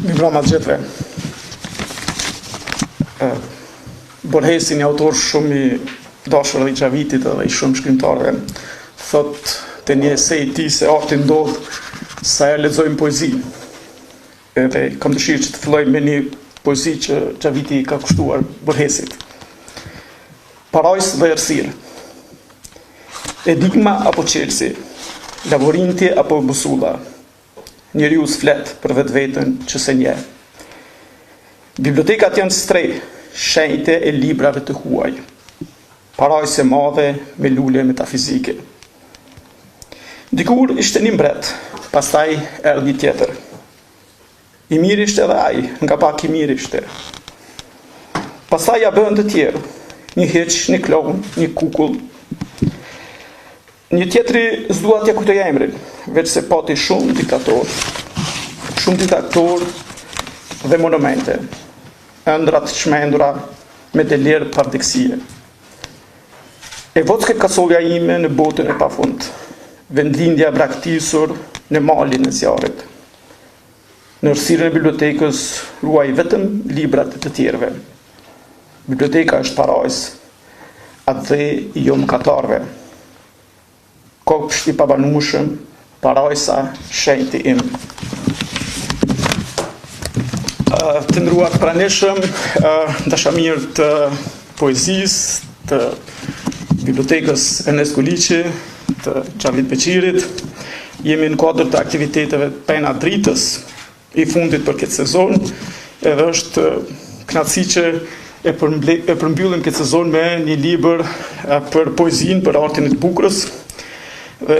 Mbrëma të gjithëve. Borhesi, një autor shumë i dashur dhe i Xhavitit dhe i shumë shkrimtarëve, thot të një esej i tij se arti ndodh sa e lexojmë poezi. Edhe kam dëshirë që të filloj me një poezi që Xhaviti ka kushtuar Borhesit. Parajsë dhe errësirë. Enigma apo Chelsea, laborinti apo busulla. Njeriu s'flet për vetveten që se nje. Bibliotekat janë strej, shenjte e librave të huaj. Parajsë e madhe me lule metafizike. Dikur ishte një mbret, pastaj erdhi tjetër. I mirë ishte edhe ai, nga pak i mirë ishte. Pastaj ja bën të tjerë, një hiç, një klon, një kukull. Një tjetri s'dua t'ja kujtoj emrin, veç se pati shumë diktator dhe monumente, ëndrat çmendura me të lirë pardeksie. E voцke kasolja ime në botën e pafund, vendlindja braktisur në malin e zjarrit. Në errësirën e bibliotekës ruaj vetëm librat të tjerëve. Biblioteka është parajsë, atë dhe i jo mëkatarëve. Kopsht i pabanueshëm, parajsa, shenjti im. Të nderuar pranishëm, dashamirë të poezisë, të bibliotekës Ernest Guliçi, të Xhavit Beqirit, jemi në kuadër të aktiviteteve pena dritës i fundit për këtë sezon, edhe është kënaqësi që e përmbyllim këtë sezon me një libër për poezinë, për artin e të bukurës. Dhe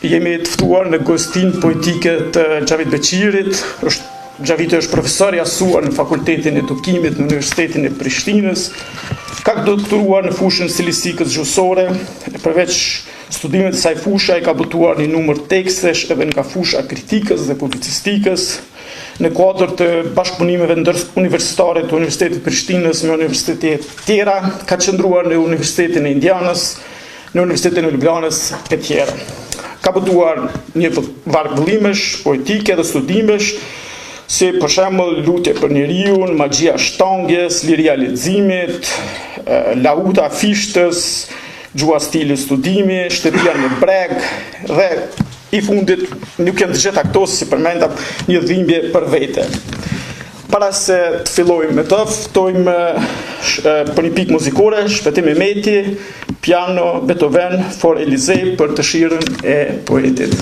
jemi të ftuar në gostin poetike të Xhavit Beqirit. Xhaviti është profesor i asuar në Fakultetin e Edukimit në Universitetin e Prishtinës. Ka doktoruar në fushën stilistikës gjuhësore. Përveç studimeve të saj fusha i ka botuar një numër tekstesh edhe nga fusha kritikës dhe publicistikës. Në kuadër të bashkëpunimeve ndëruniversitare të Universitetit Prishtinës me universitete tjera, ka qëndruar në Universitetin e Indianës, në Universitetin e Ljubljanës e tjera. Ka botuar një varg vëllimesh, poetike dhe studimesh, si për shembull Lutje për njeriun, Magjia shtangjes, Liria e leximit, Lauta fishtës, Gjua stili studimi, Shtëpia në breg, dhe i fundit nuk janë të gjitha këto si përmenda një dhimbje për vete. Para se të fillojmë me të, ftojmë për një pikë muzikore, Shpëtim i Meti, piano Beethoven for Elysée për të shirën e poetit.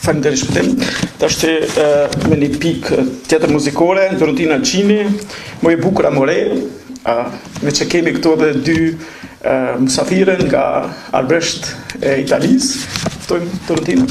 Faleminderit Shpëtim. Tash me një pikë tjetër muzikore, Dorontina Gjini, më e bukur amore, me që kemi këto dhe dy musafire nga Arbresht e Italisë. Ftojmë Dorontina.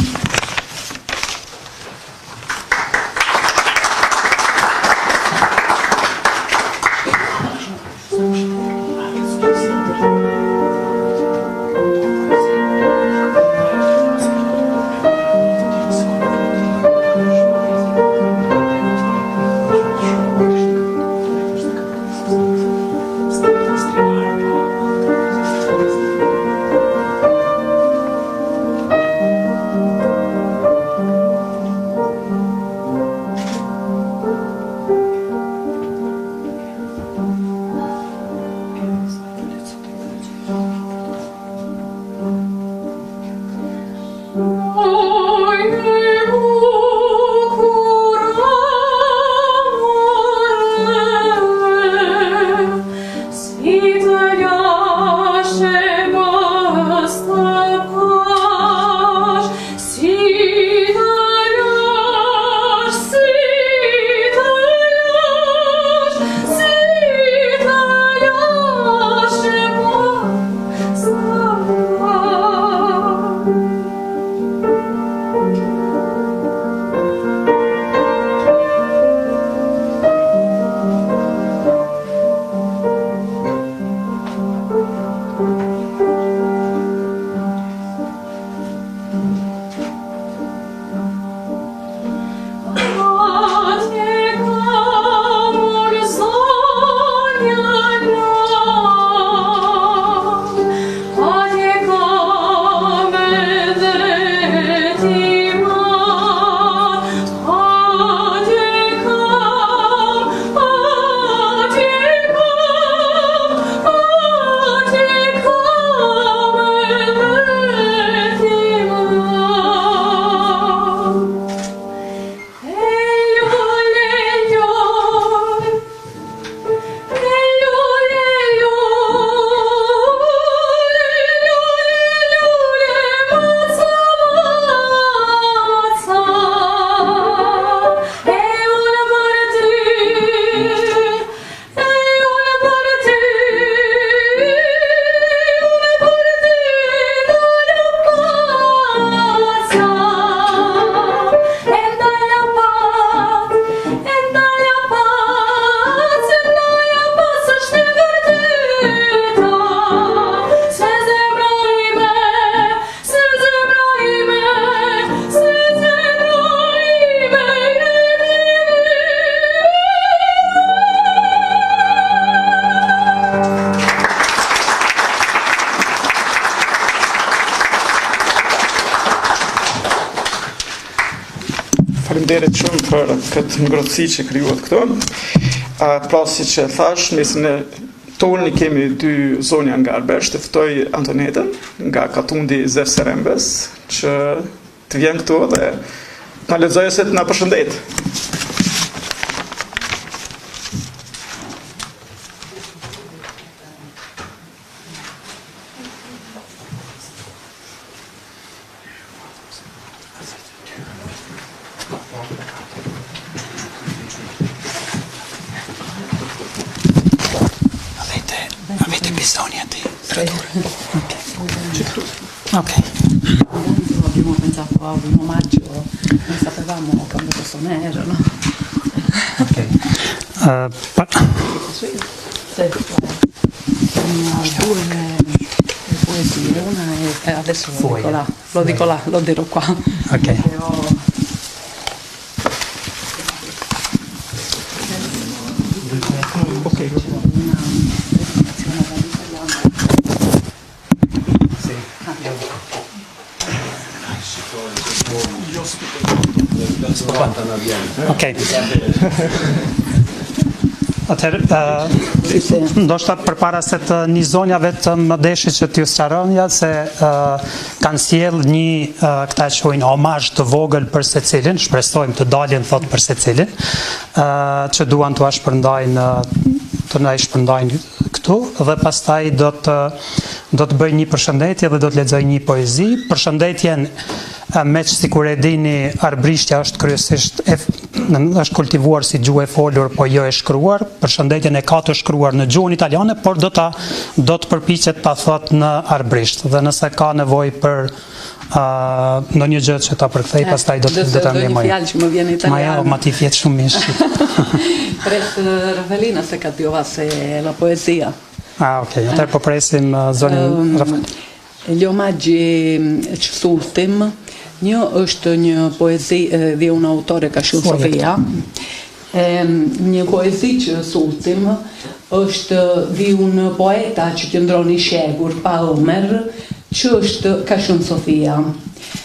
faleminderit shumë për këtë ngrohtësi që krijuat këtu. Plasi që thash, mesin e tonë kemi dy zonja nga Arbëresh, të ftoj Antonetën nga Katundi Zef Serembes që të vjen këtu dhe na lexojë se të na përshëndet. Avete bisogno di tradurre? Ok. Abbiamo pensato a un omaggio, non sapevamo quando persone erano. Ok. Due poesie, una è adesso lo dirò qua. Ok. Ok. Atëherë, ndoshta përpara se të nizonja vetëm më deshi që t'ju sqaronja se kanë sjell një këta quajnë omazh të vogël për secilin, shpresojmë të dalin thot për secilin, që duan t'u shpërndajnë të na shpërndajnë këtu dhe pastaj do të bëj një përshëndetje dhe do të lexoj një poezi. Përshëndetjen me që sikur e dini, arbrishtja është kryesisht është kultivuar si gjuhë e folur, po jo e shkruar. Përshëndetjen e ka të shkruar në gjuhën italiane, por do të përpiqet ta thot në arbrisht. Dhe nëse ka nevojë për ndonjë gjë që ta përkthej, pastaj do ta ndihmoj. Ma ja, ma ti fjet shumë mirë. Pres Ravelina se capivase la poesia. Ok, atëherë po presim zonin Rafael. Gli omaggi sultim, një është një poezi dhe un autore ka shumë Sofia. Një poezi që sultim është dhe un poeta që qëndroni shegur pa Omer, që është ka shumë Sofia.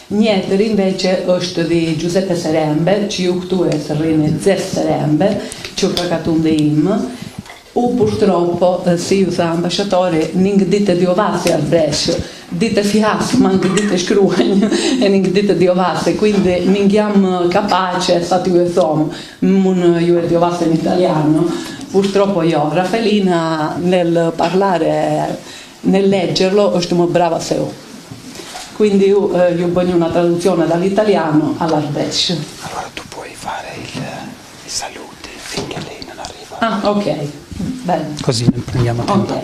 Njëtër invece është dhe Giuseppe Serembe, që ju këtu e së rrinë Zef Serembe, që ka Katundi im. Purtroppo, si ju tha ambasciatore, një ditë di ovase Arbëresh, ditë fiasco, ma anche ditte scruagno e një ditë di ovase, quindi non siamo capaci, è stato io e Tom, io e di ovase in italiano, purtroppo io, Raffaellina nel parlare, nel leggerlo, è molto brava se io. Quindi io voglio una traduzione dall'italiano all'Arbëresh. Allora tu puoi fare i saluti finché lei non arriva. Ah, ok. Bene. Così ne prendiamo tempo. Ok.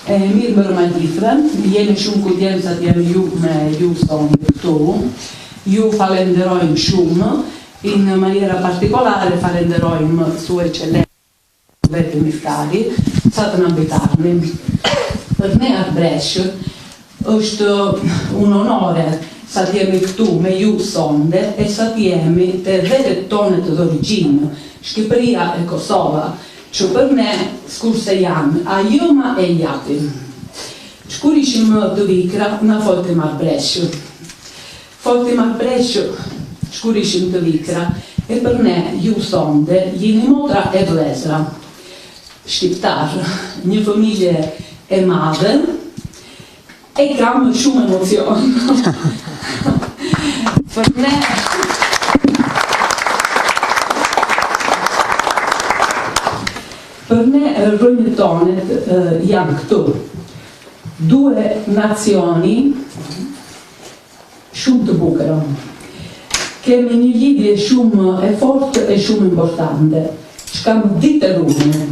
Mirë mërmajtitve, jemi shumë kujtjenësa të jemi ju me ju sonë këtu. Ju falenderojmë shumë, in maniera particolare falenderojmë su eccellenza vetë miftari, sa të nëmbitarmi. Për ne Arbëresh është un onore sa të jemi këtu me ju sonde e sa të jemi të vetë tonet d'origine, Shqipëria e Kosova, që për ne skurse janë ajuma e jatim. Shkur ishim të vikra, na foltim Arbëresh. Foltim Arbëresh, shkur ishim të vikra, e për ne ju sonde jeni motra e vlezra. Shqiptar, një familje e madhe, e kam shumë emocion. Për ne... Per me rënjëtonet janë këtu. Due nazioni shumë të bukura. Kemi një lidhje shumë e fortë e shumë importante. Shkam ditë rune.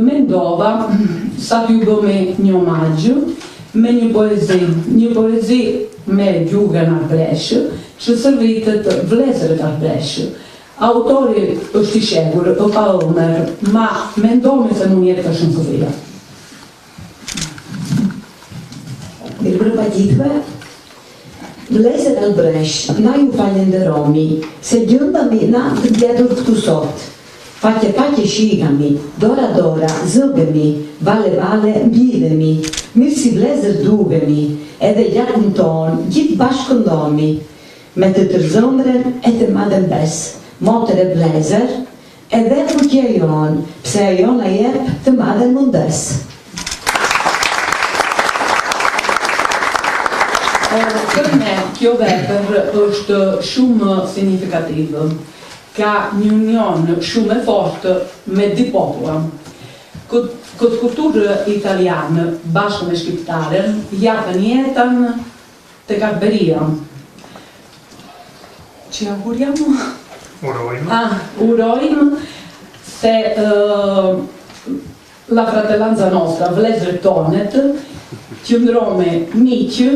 Mendova sa t'ju bëme një omaggio me një poezi me gjuhën Arbëresh, që servitet vlezërit Arbëresh. Autori është i shegur, pa Omer, ma mendome se nuk jetë ka shumë Sofia. Mirë përpajtitve, vlezër Arbëresh, na ju falenderomi, se gjëndami na të bjedur këtu sot. Faqe shikami, dora zëgemi, vale mbjidhemi, mirë si vlezër dugemi, edhe gjakun ton, gjithë bashkëndomi. me të tërzëmrën e të madhe bes, motër e vlezër, edhe fukja jonë, pse ajo na jep të madhe mundes. Për me, kjo vepër është shumë signifikativë. Ka një union shumë e fortë me dy populla. Këtë kulturë italianë bashkë me shqiptaren japën jetën të Karberia. Që auguriamo? Urojmë se la fratellanza nostra, vlezërit tonet, qëndrome miqë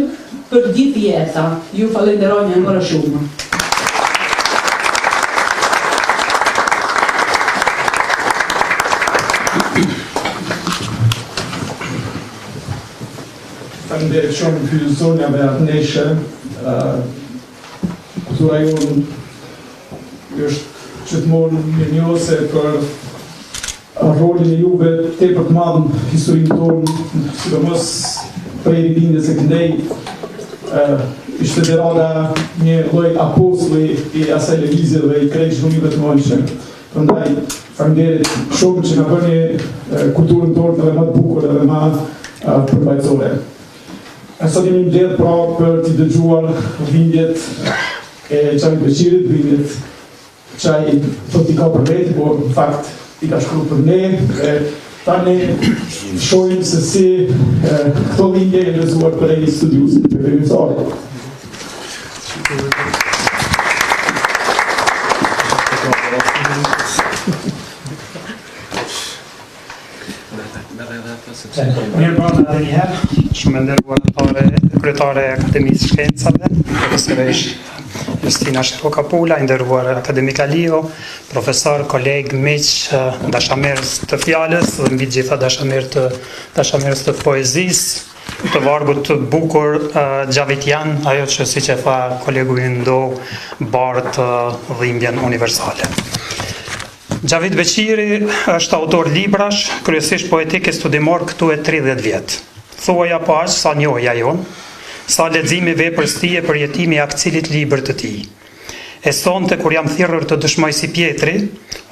për gjithë jeta. Ju falenderoj ancora shumë. Faleminderit shumë për zonjave atneshe. Kultura jonë është gjithmonë mirënjohëse për rolin e juve tepër të madh në historinë tonë, sidomos prej rilindjes së këndej. Ishte derada një lloj apostulli i asaj lëvizje dhe i krejt zhvillimit të mëndshëm. Prandaj faleminderit shumë që na bëni kulturën tonë edhe më të bukur edhe më përmbajtësore. Sot jemi mbledhur pra për të dëgjuar dhimbjet e Xhavit Beqirit, dhimbjet çaj thot i ka për vetë, por në fakt i ka shkruar për ne. Tani shohim se si këto dhimbje e lezuar për e studiusit për perimetrore. Mirë branda dhe njëherë, shumë nderuar kryetare e Akademisë Shkencave, profesoresh Justina Shirokapula, nderuar akademik Alio, profesor, koleg, miq, dashamerës të fjalës dhe mbi gjitha dashamerës të poezisë, të vargut të bukur Xhavitian, ajo që siç e tha kolegu i ndo bart dhimbjen universale. Xhavit Beqiri është autor librash, kryesisht poetike studimor këtu e 30 vjet. Thuaja po aq sa njohja jon, sa leximi veprës tij e përjetimi i akcilit libër të tij. E sonte kur jam thirrur të dëshmoj si Pietri,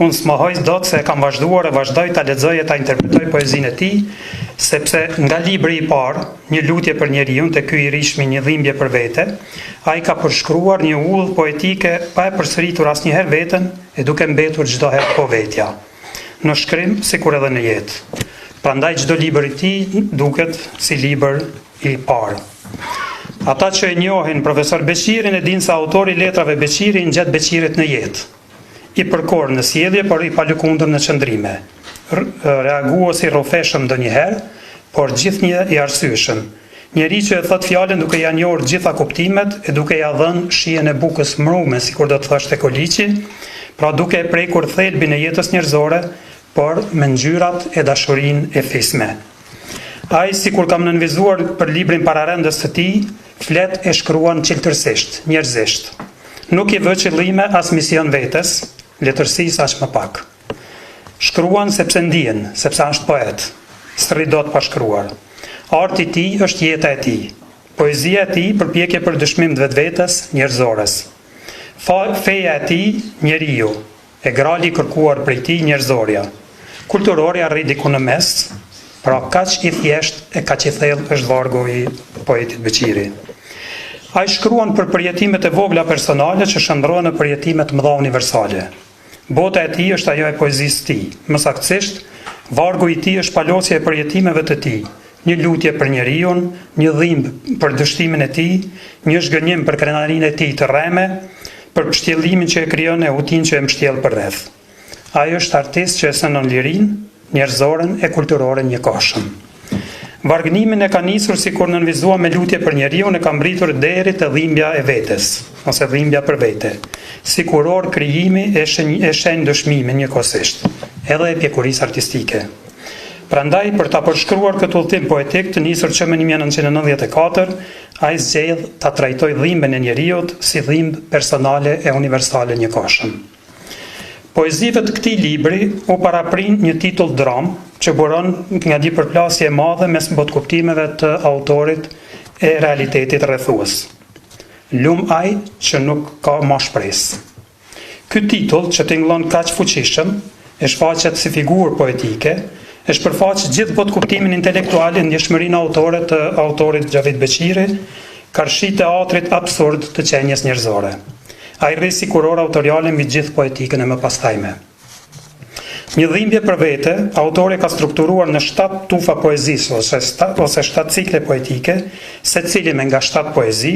unë s'mohoj dot se e kam vazhduar e vazhdoj ta lexoj e ta interpretoj poezinë e tij, sepse nga libri i parë, Një lutje për njeriun, te ky i rishmi Një dhimbje për vete, ai ka përshkruar një udhë poetike pa e përsëritur asnjëherë veten e duke mbetur çdo herë po vetja. Në shkrim sikur edhe në jetë. Prandaj çdo libër i tij duket si libër i parë. Ata që e njohin profesor Beqirin e dinë se autori i letrave Beqiri ngjet Beqirit në jetë. I përkor në sjellje, por i palëkundër në qëndrime. Reaguosi rrofeshëm ndonjëherë, por gjithnjë i arsyeshëm. Njeri që e thot fjalën duke ja njohur gjitha kuptimet e duke ja dhënë shijen e bukës mrume, sikur do të thoshte Koliçi, pra duke e prekur thelbin e jetës njerëzore, por me ngjyrat e dashurinë e fisme. Ai, sikur kam nënvizuar për librin pararendës të tij, flet e shkruan qiltërsisht, njerëzisht. Nuk i vë qëllime as mision vetes, letërsisë aq më pak. Shkruan sepse ndihen, sepse është poet. S'rri dot pa shkruar. Arti i tij është jeta e tij. Poezia e tij përpjekje për dëshmim të vetvetes njerëzores. Feja e tij njeriu, e grali i kërkuar prej tij njerëzorja. Kulturorja rri diku në mes, pra kaq i thjesht e kaq i thellë është vargu i poetit Beqiri. Ai shkruan për përjetimet e vogla personale që shndrohen në përjetime të mëdha universale. Bota e tij është ajo e poezisë së tij. Më saktësisht, vargu i tij është palosja e përjetimeve të tij. Një lutje për njeriun, një dhimbje për dështimin e tij, një zhgënjim për krenarinë e tij të rreme, për pështjellimin që e krijon e hutin që e mbështjell për rreth. Ai është artist që e sënon lirinë, njerëzoren e kulturoren njëkohshëm. Vargënimin e ka nisur sikur nënvizua me lutje për njeriun e ka mbritur deri te dhimbja e vetes, ose dhimbja për vete. Sikuror krijimi e shenjë dëshmimi njëkohësisht, edhe e pjekurisë artistike. Prandaj, për ta përshkruar këtë udhtim poetik të nisur që në 1994, ai zgjedh ta trajtojë dhimbjen e njeriut si dhimbje personale e universale njëkohshëm. Poezive të këtij libri u paraprin një titull dram që buron nga një përplasje e madhe mes botkuptimeve të autorit e realitetit rrethues. lum ai që nuk ka ma shpresë. Ky titull që tingëllon kaq fuqishëm, e shfaqet si figurë poetike, e shpërfaq gjithë bot kuptimin intelektual e ndjeshmërinë autore të autorit Xhavid Beqiri, karshi teatrit absurd të qenjes njerëzore. Ai rri si kuror autoriale mbi gjithë poetikën e mëpastajme. Një dhimbje për vete, autori ka strukturuar në 7 tufa poezisë ose 7 cikle poetike, secili me nga 7 poezi,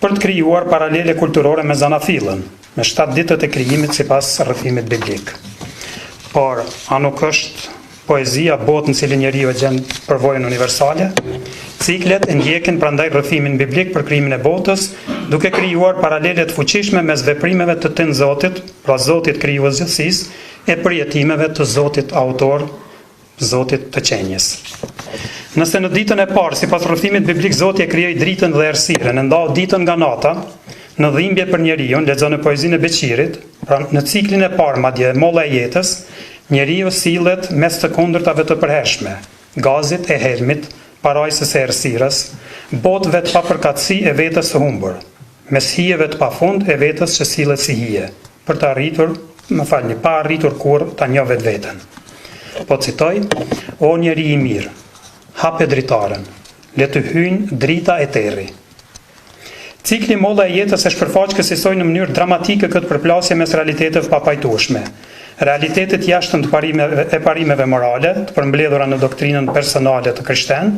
për të krijuar paralele kulturore me Zanafillën, me 7 ditët e krijimit sipas rrëfimit biblik. Por, a nuk është poezia botë në cilin njeriu e gjen përvojën universale? Ciklet e ndjekin prandaj rrëfimin biblik për krijimin e botës, duke krijuar paralele të fuqishme mes veprimeve të Tën Zotit, pra Zotit krijues gjithësisë, e përjetimeve të Zotit autor, Zotit të qenjes. Nëse në ditën e parë, sipas rrëfimit biblik, Zoti e krijoi dritën dhe errësirën, e ndau ditën nga nata, në dhimbje për njeriu, lexon në poezinë e Beqirit, pra në ciklin e parë madje molla e jetës, njeriu sillet mes të kundërtave të përhershme, gazit e helmit, parajsës e errësirës, botëve të papërkatësi e vetës së humbur, mes hijeve të pafund e vetës që sillet si hije, për të arritur, pa arritur kur ta njoh vetveten. Po citoj: O njeri i mirë, hape dritaren, le të hyjë drita e terri. Cikli molla e jetës e shpërfaq kësaj në mënyrë dramatike këtë përplasje mes realiteteve papajtueshme. Realitetet jashtëm të parimeve morale, të përmbledhura në doktrinën personale të krishterë,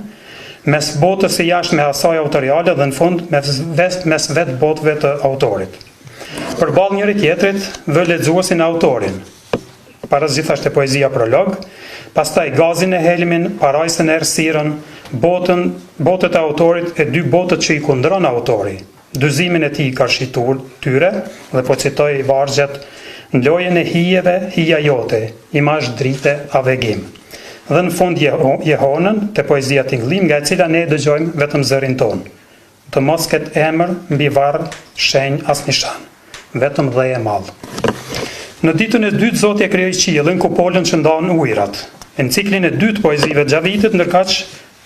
mes botës së jashtme asaj autoriale dhe në fund mes vetë botëve të autorit. Përballë njëri tjetrit, vë lexuesin e autorin. Paras gjithashtu poezia prolog, pastaj gazin e helmin, parajsën e errësirën, botët e autorit e 2 botët që i kundron autori. Dyzimin e tij karshitur tyre, dhe po citoj vargjet: në lojën e hijeve, hija jote, imazh drite avegim. Dhe në fund Jehonën, të poezia tingëllim, nga e cila ne dëgjojmë vetëm zërin ton. Të mos ketë emër mbi varr, shenjë as nishan, vetëm dhe e mall. Në ditën e dytë Zoti e krijoi qiellin, kupolën që ndan ujërat. Në ciklin e dytë poezive të Xhavidit, ndërkaq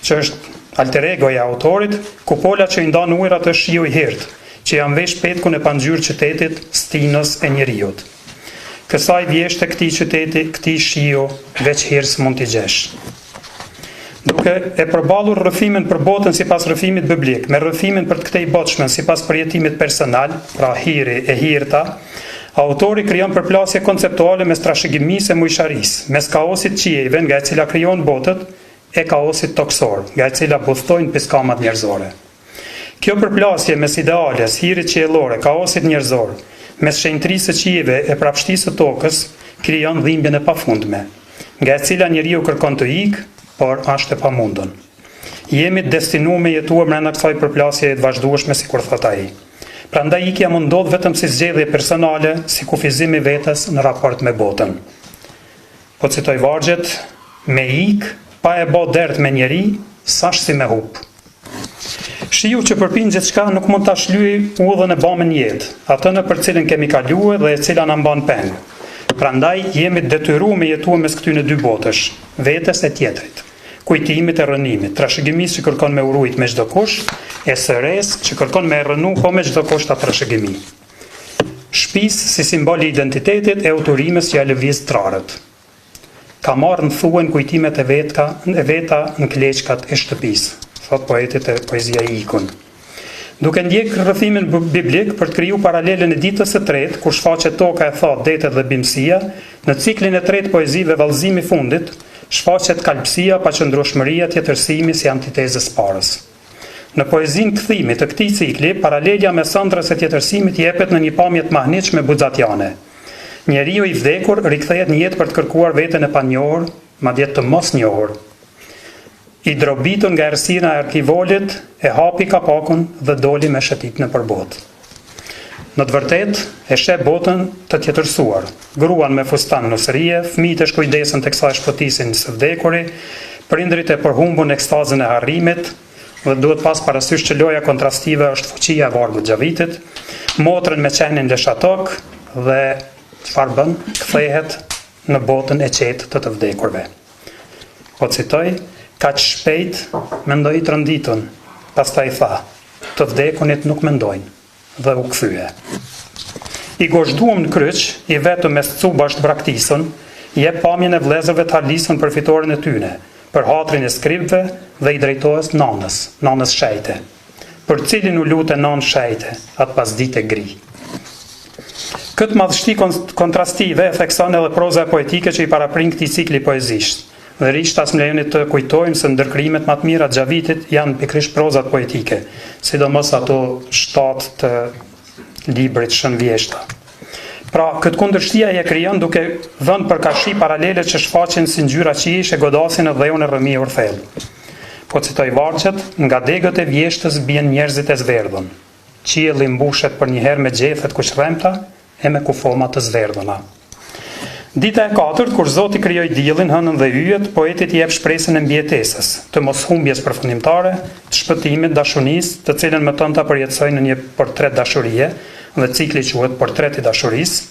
që është alter ego e autorit, kupola që i ndan ujërat është shiu i hirt, që janë vesh petkun e pangjyrë qytetit, stinës e njeriut. Kësaj vjeshte këtij qyteti, këtij shiu, veç hirs mund t'i gjesh. Duke e përballur rrëfimin për botën sipas rrëfimit biblik, me rrëfimin për të këtej botshme sipas përjetimit personal, pra hiri e hirta, autori krijon përplasje konceptuale mes trashëgimisë e mujsharisë, mes kaosit qiejve nga e cila krijon botët, e kaosit toksor, nga e cila budhtojnë piskamat njerëzore. Kjo përplasje mes ideales, hirit qiellore, kaosit njerëzor, mes shenjtërisë së qiejve e prapshtisë së tokës, krijon dhimbjen e pafundme, nga e cila njeriu kërkon të ikë, por është e pamundur. Jemi destinuar me jetuar brenda kësaj përplasje të vazhdueshme, sikur thot ai. Prandaj ikja mund ndodh vetëm si zgjedhje personale, si kufizim i vetes në raport me botën. Po citoj vargjet: me ik, pa e bë dert me njeri, sash si me hup. Shiu që përpin gjithçka nuk mund ta shlyejë udhën e bamën jetë, atë në për cilën kemi kaluar dhe e cila na mban peng. Prandaj jemi detyruar me jetuar mes këtyre 2 botësh, vetes e tjetrit, kujtimit e rënimit, trashëgimisë që kërkon me urujt me çdo kush, e sëres që kërkon me rënu po me çdo kusht atë trashëgimi. Shtëpisë si simbol i identitetit e autorimes që ja lëviz trarët. Ka marrë në thuën kujtimet e veta në kleçkat e shtëpisë, thot poeti e poezia i ikun. Duke ndjek rrëfimin biblik për të kriju paralelen e ditës së tretë, kur shfaqet toka e thot, detet dhe bimësia, në ciklin e tretë poezive vallëzimi fundit, shfaqet kalpsia, paqëndrueshmëria, tjetërsimi si antitezës parës. Në poezinë kthimit të këtij cikli, paralelja mes ëndrrës e tjetërsimit jepet në një pamje të mahnitshme buxatiane. Njeriu i vdekur rikthehet në jetë për të kërkuar veten e panjohur, madje të mos njohur. I drobitur nga errësira e arkivolit, e hapi kapakun dhe doli me shëtit në përbot. Në të vërtet, e sheh botën të tjetërsuar, gruan me fustan në sërije, fëmijët e shkujdesen tek sa e shpëtisin së vdekuri, prindrit e përhumbun ekstazën e harrimit, dhe duhet pas parasysh që loja kontrastive është fuqia e vargut Xhavidit, motrën me qenin leshatok dhe çfarë bën? Kthehet në botën e qetë të vdekurve. Po citoj: kaq shpejt mendoi të rënditun, pastaj tha: të vdekunit nuk mendojnë, dhe u kthye. I gozhduam në kryq, i vetëm me cubasht braktisën, jep pamjen e vlezërve të harlisën për fitoren e tyne, për hatrin e skribëve dhe i drejtohes nanës shejte, për cilin u lute nanë shejte, atë pas dite gri. Këtë madhështi kontrastive e thekson edhe proza poetike që i paraprin këtij cikli poezisht. Dhe rishtas më lejoni të kujtojmë se ndërkrimet më të mira të Xhavitit janë pikërisht prozat poetike, sidomos ato 7 të librit Shënvjeshta. Pra, këtë kundërshtia e krijon duke dhënë përkashi paralele që shfaqen si ngjyra qiej që godasin në dheun e rrëmi urthell. Po citoj vargjet, nga degët e vjeshtës bien njerëzit e zverdhën. Qielli mbushet për një herë me gjethet kuqrremta e me kufoma të zverdhuna. Dita e 4, kur Zoti krijoi diellin, hënën dhe yjet, poetit i jep shpresën e mbijetesës, të moshumbjes përfundimtare, të shpëtimit, dashurisë, të cilën më tonë ta përjetësoj në një portret dashurie, dhe cikli quhet portreti dashurisë.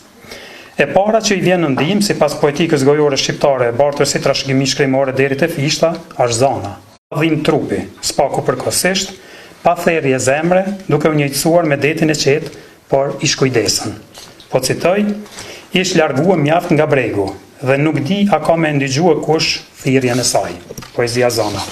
E para që i vjen në ndihmë sipas poetikës gojore shqiptare, e bartur si trashëgimi shkrimore deri te fishta, është zana. Dhim trupi, spaku përkohësisht, pa therrje zemre, duke u njëjtësuar me detin e qetë, por i shkujdesën. Po citoj, ish larguar mjaft nga bregu, dhe nuk di a ka me ndigjuar kush thirrjen e saj. Poezia Zana.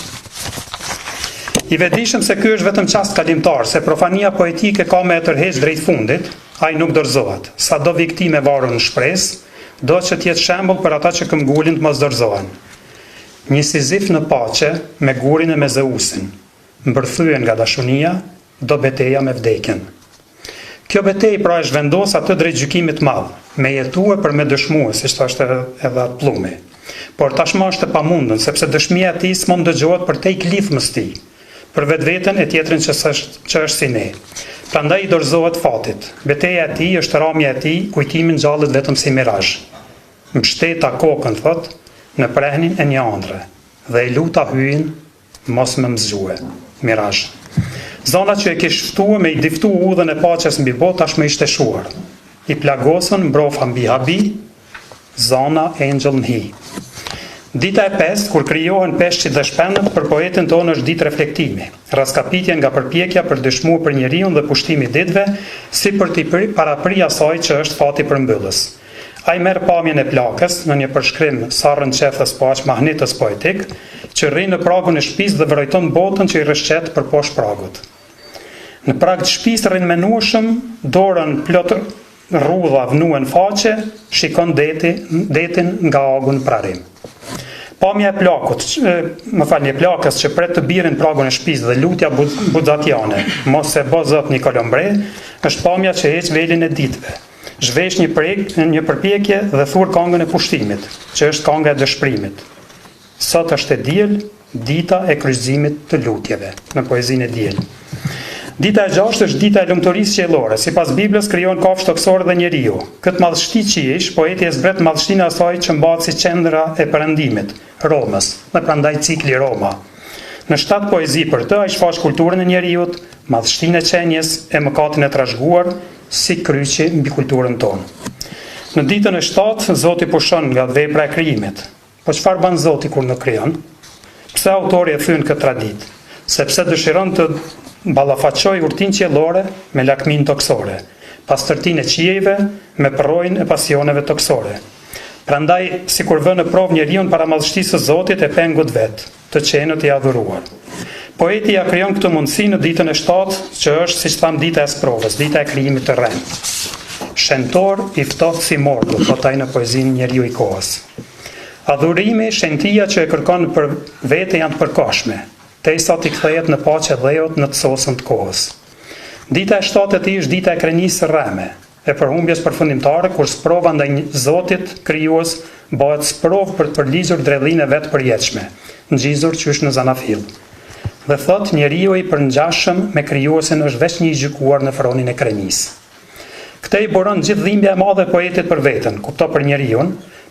I vetëdijshëm se ky është vetëm çast kalimtar, se profania poetike ka me e tërheq drejt fundit, ai nuk dorëzohet. Sado viktime varur në shpresë, do që të jetë shembull për ata që këmbgulin të mos dorëzohen. Një Sizif në paqe me gurin e me Zeusin, mbërthyen nga dashunia, do beteja me vdekjen. Kjo betejë pra është vendos atë drejt gjykimit të madh, me jetue për me dëshmue, siç thoshte edhe atë Plumi. Por tashmë është e pamundën, sepse dëshmia e tij s'mund dëgjohet për te i klithmës tij, për vetveten e tjetrin që është si ne. Prandaj i dorëzohet fatit. Betejë e tij është ramja e tij, kujtimi ngjallet vetëm si mirazh. Mbështeta kokën, thot, në prehnin e një ëndre, dhe i luta hyin, mos më zgjue. Mirazh. Zana që e kish ftuar me i diftu udhën e paqes mbi botë tashmë i shteshuar. I plagosën mbrofa mbi habi, zana angel në hi. Dita e 5, kur krijohen peshqit dhe shpendët, për poetin tonë është ditë reflektimi, raskapitje nga përpjekja për dëshmuar për njeriun dhe pushtimi ditëve, si për t'i parapri asaj që është fati përmbyllës. Ai merr pamjen e plakës në një përshkrim sarrën qefës po aq mahnitës poetik, që rri në pragun e shtëpisë dhe vrojton botën që i rreshqet përposhtë pragut. Në prag të shtëpisë rrënmenueshëm, dorën plot rrudha vnuen faqe, shikon detin nga agu në prarim. Pamja e plakës që pret të birin pragun e shtëpisë dhe lutja buxatiane, mos e bë Zot një kolombre, është pamja që heq velin e ditëve. Zhvesh një përpjekje dhe thur këngën e pushtimit, që është kënga e dëshpërimit. Sot është e diel, dita e kryqëzimit të lutjeve, në poezinë e diel. Dita e 6 është dita e lumturisë qiellore. Sipas Biblës krijon kafshë toksore dhe njeriu. Këtë madhështi qiejsh, poeti e zbret madhështinë e asaj që mbahet si qendra e perëndimit, Romës, dhe prandaj cikli Roma. Në 7 poezi për të ai shfaq kulturën e njeriut, madhështinë e qenjes e mëkatin e trashëguar si kryqi mbi kulturën tonë. Në ditën e 7 Zoti pushon nga vepra e krijimit. Po çfarë bën Zoti kur nuk krijon? Pse autori e thyn këtë traditë? Sepse dëshiron të ballafaqoj urtinë qiellore me lakminë toksore, pastërtinë e qiejve me përrojnë e pasioneve toksore. Prandaj, sikur vë në provë njeriu para madhështisë së Zotit e pengut vet, të qenët i adhuruar. Poeti ja krijon këtë mundësi në ditën e 7, që është, siç tham, dita e sprovës, dita e krijimit të rrem. Shentor i ftohtë si morgu, thot ai në poezinë Njeriu i kohës. Adhurimi, shentia që e kërkon për vete janë të përkohshme, derisa t'i kthehet në paqe dheut në të sosën të kohës. Dita e 7 e tij është dita e krenisë së rreme, e përhumbjes përfundimtare kur sprova ndaj Zotit krijues bëhet sprovë për të përligjur dredhinë e vet përjetshme, ngjizur qysh në Zanafill. Dhe thot njeriu i përngjashëm me krijuesin është vetëm një i gjykuar në fronin e krenisë. Këtë i buron gjithë dhimbja e madhe e poetit për veten, kupto për njeriu,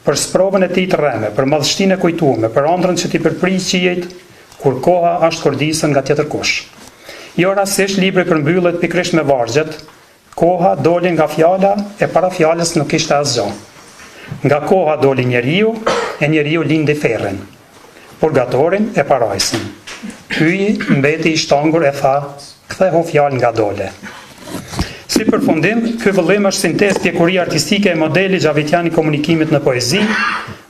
për sprovën e tij të rreme, për madhështinë e kujtuar, për ëndrrën që t'i përpriq qiejt kur koha është kurdisën nga tjetër kush. Jo rastësisht libri përmbyllet pikërisht me vargjet, koha doli nga fjala e para fjalës nuk ishte asgjë. Nga koha doli njeriu e njeriu lindi ferrin, purgatorin e parajsin. Hyi mbeti i shtangur e tha, kthehu fjalë nga dole. Si përfundim, ky vëllim është sintezë pjekurie artistike e modeli gjavitian i komunikimit në poezi.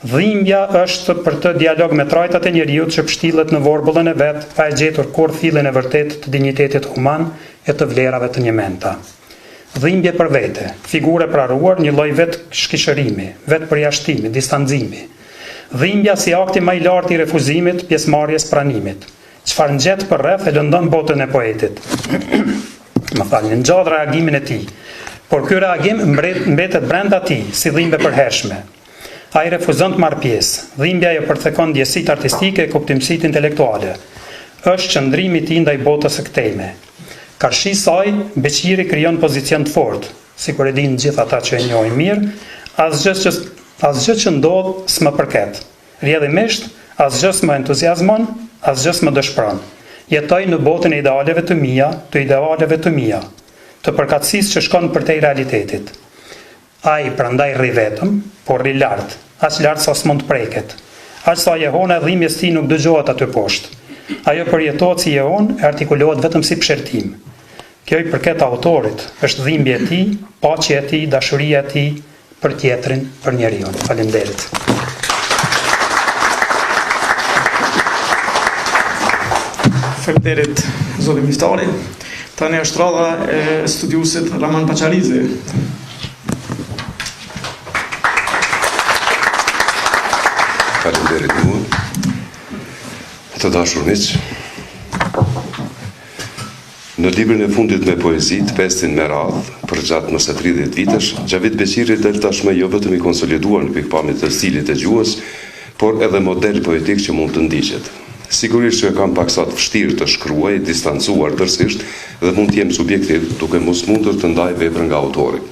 Dhimbja është për të dialog me trajtat e njeriut që pështillet në vorbullën e vet, pa e gjetur kur fillin e vërtet të dignitetit human e të vlerave të një menta. Dhimbje për vete, figure praruar, një lloj vetë shkishërimi, vetë përjashtimi, distancimi. Dhimbja si akti më i lartë i refuzimit, pjesëmarrjes, pranimit. Çfarë ngjet për rreth e lëndon botën e poetit. Në ngjall reagimin e tij, por ky reagim mbetet brenda tij si dhimbje përhershme. Ai refuzon të marrë pjesë. Dhimbja e përthekon ndjesitë artistike e kuptimësitë intelektuale. Është qëndrimi i tij ndaj botës së këtejme. Karshi saj, Beqiri krijon pozicion të fortë, sikur e dinë gjithë ata që e njohin mirë, asgjë që ndodh s'më përket. Rrjedhimisht, asgjë s'më entuziazmon, asgjë s'më dëshpëron. Jetoj në botën e idealeve të mia, të përkatësisë që shkon përtej realitetit. Ai prandaj rri vetëm, por rri lart, aq lart sa s'mund të preket. Aq sa jehona e dhimbjes tij nuk dëgjohet aty poshtë. Ajo përjetohet si jehon e artikulohet vetëm si pëshertim. Kjo i përket autorit, është dhimbje e tij, paqja e tij, dashuria e tij për tjetrin, për njeriu. Faleminderit. Faleminderit zoti Miftari. Tani është rradha e studiusit Raman Paqarizi. Faleminderit mua. Të dashur miq, në librin e fundit me poezi, të pestin me radhë, për gjatë mëse 30 vitesh, Xhavid Beqiri del tashmë jo vetëm i konsoliduar në pikpamje të stilit të gjuhës, por edhe model poetik që mund të ndiqet. Sigurisht që kam paksa të vështirë të shkruaj, distancuar tërësisht dhe mund të jem subjektiv, duke mos mundur të ndaj veprën nga autori.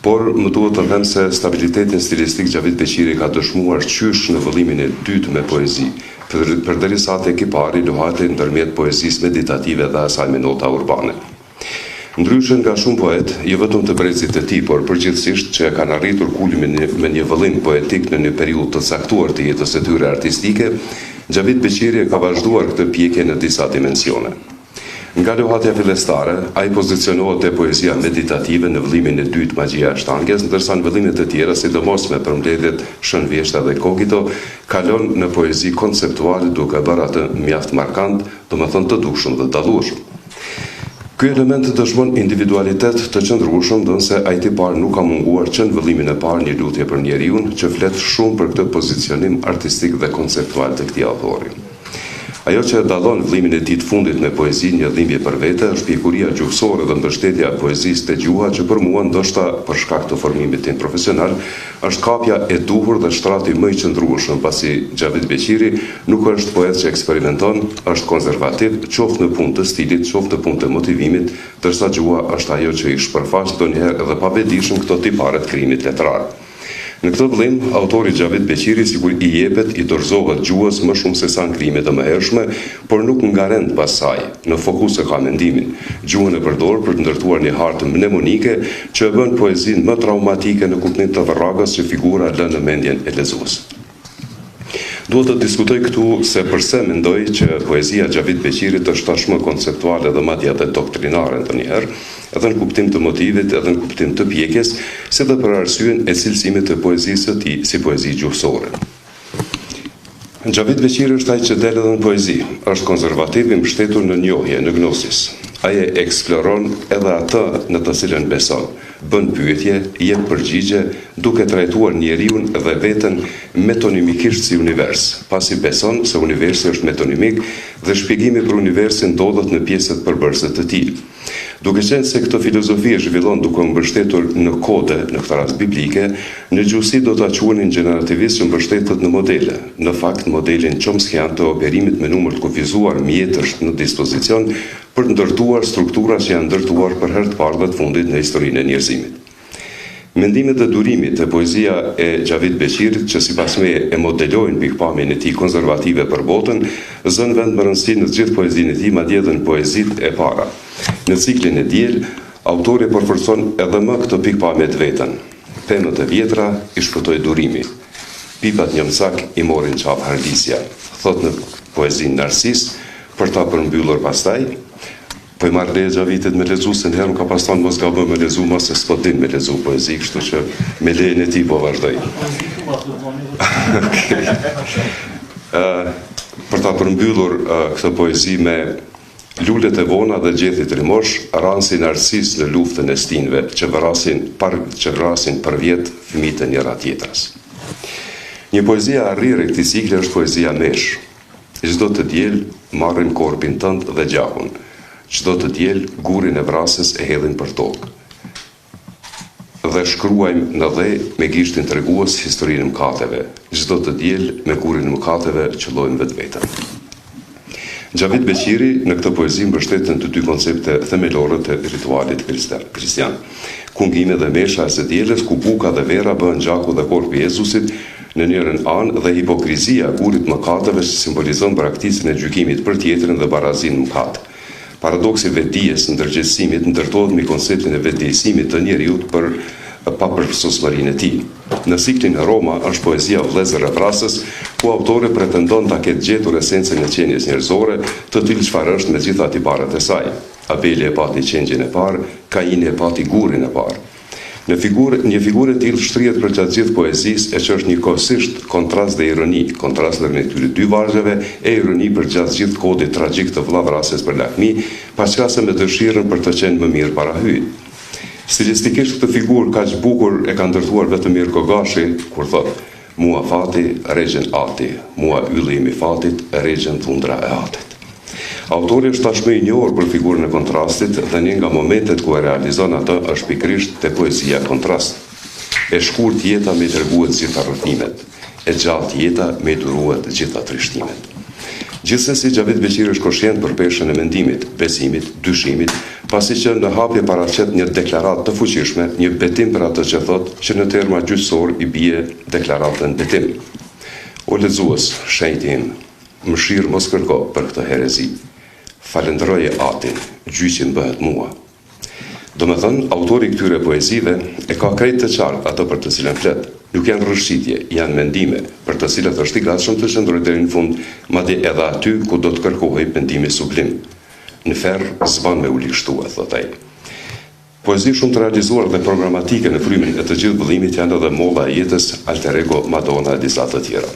Por më duhet të them se stabilitetin stilistik Xhavid Beqiri ka dëshmuar qysh në vëllimin e dytë me poezi, përderisa te ekipari luhate ndërmjet poezisë meditative dhe asaj me nota urbane. Ndryshe nga shumë poet, jo vetëm të brezit të tij, por përgjithsisht që kanë arritur kulmin me një vëllim poetik në një periudhë të caktuar të jetës së tyre artistike, Xhavid Beqiri ka vazhduar këtë pjekje në disa dimensione. Nga luhatja fillestare, ai pozicionohet te poezia meditative në vëllimin e dytë magjia e shtanges, ndërsa në vëllimet e tjera, sidomos me përmbledhjet Shënvjeshta dhe Kokito, kalon në poezi konceptuale duke bërë atë mjaft markant, domethënë të dukshëm dhe dallueshëm. Ky element dëshmon individualitet të qëndrueshëm, ndonse ai tipar nuk ka munguar që në vëllimin e parë një lutje për njeriun, që flet shumë për këtë pozicionim artistik dhe konceptual të këtij autori. Ajo që dallon vëllimin e tij të fundit me poezinë një dhimbje për vete është pjekuria gjuhësore dhe mbështetja e poezisë te gjuha që për mua ndoshta për shkak të formimit tim profesional është kapja e duhur dhe shtrati më i qëndrueshëm, pasi Xhavid Beqiri nuk është poet që eksperimenton, është konservativ, qoftë në punë të stilit, qoftë në punë të motivimit, ndërsa gjuha është ajo që i shpërfaq ndonjëherë edhe pa vetëdijshëm këto tipare të krijimit letrar. Në këtë vëllim, autori Xhavid Beqiri sikur i jepet, i dorëzohet gjuhës më shumë se sa në krimet e mëhershme, por nuk ngarend pas saj, në fokus e ka mendimin. Gjuhën e përdor për të ndërtuar një hartë mnemonike që e bën poezinë më traumatike në kuptim të varragës që figura lën në mendjen e lexuesit. Duhet të diskutoj këtu se përse mendoj që poezia Xhavid Beqirit është tashmë konceptuale dhe madje edhe doktrinare ndonjëherë, edhe në kuptim të motivit, edhe në kuptim të pjekjes, si dhe për arsyen e cilësimit të poezisë së tij si poezi gjuhësore. Xhavid Beqiri është ai që del edhe në poezi, është konservativ i mbështetur në njohje, në gnosis. Ai e eksploron edhe atë në të cilën beson, bën pyetje, jep përgjigje, duke trajtuar njeriun dhe veten metonimikisht si univers, pasi beson se universi është metonimik dhe shpjegimi për universin ndodhet në pjesët përbërëse të tij. Duke qenë se këtë filozofi e zhvillon duke mbështetur në kode, në këtë rast biblike, në gjuhësi do ta quhenin gjenerativisht që mbështetet në modele. Në fakt, modelin chomskyan të operimit me numër të kufizuar mjetësh në dispozicion për të ndërtuar struktura që janë ndërtuar për herë të parë dhe të fundit në historinë e njerëzimit. Mendimet dhe durimit e poezia e Xhavid Beqirit, që sipas meje e modelojnë pikpamjen e tij konservative për botën, zën vend më rëndësi në të gjithë poezinë e tij, madje edhe në poezitë e para. Në ciklin e diel, autori përforcon edhe më këtë pikpamje të vetën. Pemët e vjetra i shpëtoi durimi. Pipat një mësak i morin qaf hardisja, thot në poezinë Narsis, për ta përmbyllur pastaj, Po i marrë leja vitit me lezu, se nëherë ka pas thonë mos gabë me lezu, ma se s'po din me lezu poezi, kështu që me lejën e ti po vazhdoj. Për ta përmbyllur këtë poezi me lulet e vona dhe gjethit rimosh, ransin arsis në luftën e stinve që vrasin për vjet fëmijët e njëra tjetrës. Një poezia arrirë e këtij cikli është poezia Mesh. Çdo të diel marrim korpin tënd dhe gjahun. Çdo të diel gurin e vrasës e hedhin për tokë. Dhe shkruajmë në dhe me gishtin tregues historinë e mëkateve. Çdo të diel me gurin e mëkateve qëllojmë vetveten. Xhavid Beqiri në këtë poezi mbështeten të dy koncepte themelore të ritualit kristian. Kungime dhe mesha e së dielës, ku buka dhe vera bëhen gjaku dhe korpi i Jezusit në njërin anë, dhe hipokrizia gurit mëkateve që simbolizon braktisjen e gjykimit për tjetrin dhe barazinë mëkat. Paradoksi vetdijes në ndërgjegjësimit ndërtohet me konceptin e vetdijësimit të njeriut për papërfaqësuesmërinë e tij. Në ciklin e Roma është poezia Vëllezër e vrasës, ku autori pretendon ta ketë gjetur esencën e qenies njerëzore, të cilë çfarë është me gjitha tiparet e saj. Abeli e pati qengjen e parë, Kaini e pati gurin e parë. Një figurë e tillë shtrihet përgjatë gjithë poezisë, e që është njëkohësisht kontrast dhe ironi, kontrast ndër këtyre dy vargjeve e ironi përgjatë gjithë kodit tragjik të vllavrasjes për lakmi, paçkase me dëshirën për të qenë më mirë para hyjit. Stilistikisht këtë figurë kaq bukur e ka ndërtuar vetëm Mirko Gashi, kur thotë: "Mua fati, regjen ati, mua yllimi fatit, regjen thundra e atit." Autori është tashmë i njohur për figurën e kontrastit dhe një nga momentet ku e realizon atë është pikërisht te poezia kontrast. E shkurt jeta me dërguat gjitha rrëfimet, e gjatë jeta me duruat gjitha trishtimet. Gjithsesi, Xhavid Beqiri është koshient për peshën e mendimit, besimit, dyshimit, pasi që në hapje paraqet një deklaratë të fuqishme, një betim për atë që thot, që në terma gjyqësor i bie deklaratën betim. O lexues, shenjti im, mëshirë mos kërko për këtë herezi. Falenderoje atin, gjyqin bëhet mua. Do me thënë, autori këtyre poezive e ka krejt të qartë ato për të cilën flet. Nuk janë rrëshqitje, janë mendime, për të cilat është i gatshëm të qëndrojë deri në fund, madje edhe aty ku do të kërkohej pendimi sublim. Në ferr s'ban me u lishtua, thot ai. Poezi shumë të realizuar dhe programatike në frymin e të gjithë vëllimit janë edhe molla e jetës, alter ego, Madonna e disa të tjera.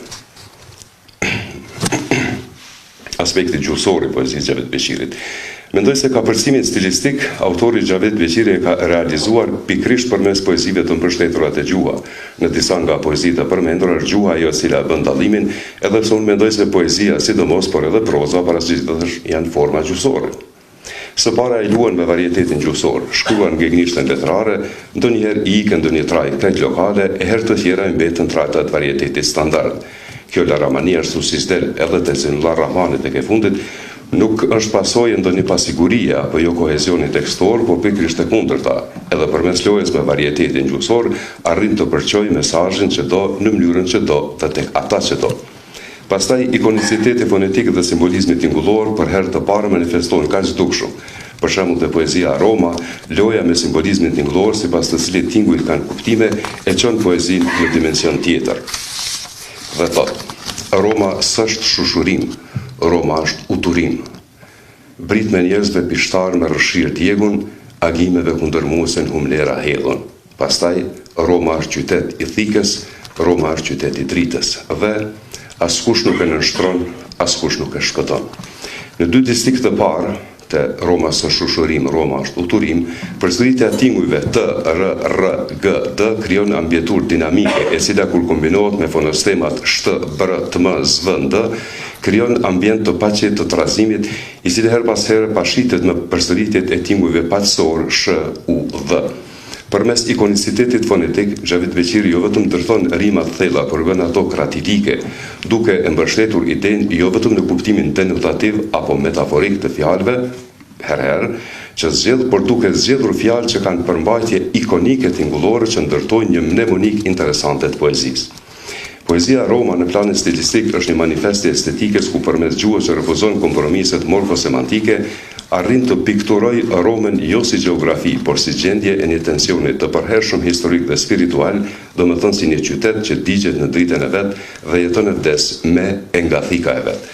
Aspekti gjuhësor i poezisë Xhavid Beqirit. Mendoj se kapërcimin stilistik autori Xhavid Beqiri e ka realizuar pikërisht përmes poezive të mbështetura te gjuha. Në disa nga poezitë e përmendura është gjuha ajo e cila bën dallimin, edhe pse unë mendoj se poezia, sidomos por edhe proza, paraqitet janë forma gjuhësore. Së para e luan me varietetin gjuhësor, shkruan gegnishtën letrare, ndonjëherë i ikën ndonjë trajt krejt lokale, e herë të tjera i mbetën trajtat varietetit standard. Kjo Laramania është susistel edhe të Zinullah Rahmanit e ke fundit, nuk është pasojë ndonjë pasigurie apo jo kohezioni tekstor, por pikërisht e kundërta. Edhe përmes lojës me varietetin gjuhësor arrin të përqojë mesazhin që do në mënyrën që do dhe tek ata që do. Pastaj ikoniciteti fonetik dhe simbolizmi tingullor për herë të parë manifestohen kaq dukshëm. Për shembull te poezia Roma, loja me simbolizmin tingullor sipas të cilit tingujt kanë kuptime e çon poezinë në dimension tjetër. Dhe thot: Roma s'është shushurim, Roma është uturim. Brit me njerëzve pishtar me rëshirë t'jegun, agimeve kundërmuesen humlera hedhun. Pastaj, Roma është qytet i thikës, Roma është qytet i dritës. Dhe askush nuk e nënshtron, askush nuk e shpëton. Në dy distrikte të parë, te Roma së shushurim, Roma është uturim, përsëritja e tingujve T, R, R, G, D krijon ambjetur dinamike, e cila kur kombinohet me fonostemat sht, br, tm, zv, d, krijon ambient të paqet të trazimit, i cili her pas here pashitet me përsëritjet e tingujve paqësor sh, u, v. Përmes ikonicitetit fonetik, Xhavid Beqiri jo vetëm ndërthon rima të thella, por bën ato kratilike, duke e mbështetur idenë jo vetëm në kuptimin denotativ apo metaforik të fjalëve, herëherë, që zgjedh, por duke zgjedhur fjalë që kanë përmbajtje ikonike tingullore që ndërtojnë një mnemonik interesante të poezisë. Poezia Roma në planin stilistik është një manifest estetikës ku përmes gjuhës që refuzon kompromiset morfosemantike, arrin të pikturoj Romën jo si gjeografi, por si gjendje e një tensioni të përhershëm historik dhe spiritual, domethënë si një qytet që digjet në dritën e vet dhe jeton e vdes me e nga thika e vet.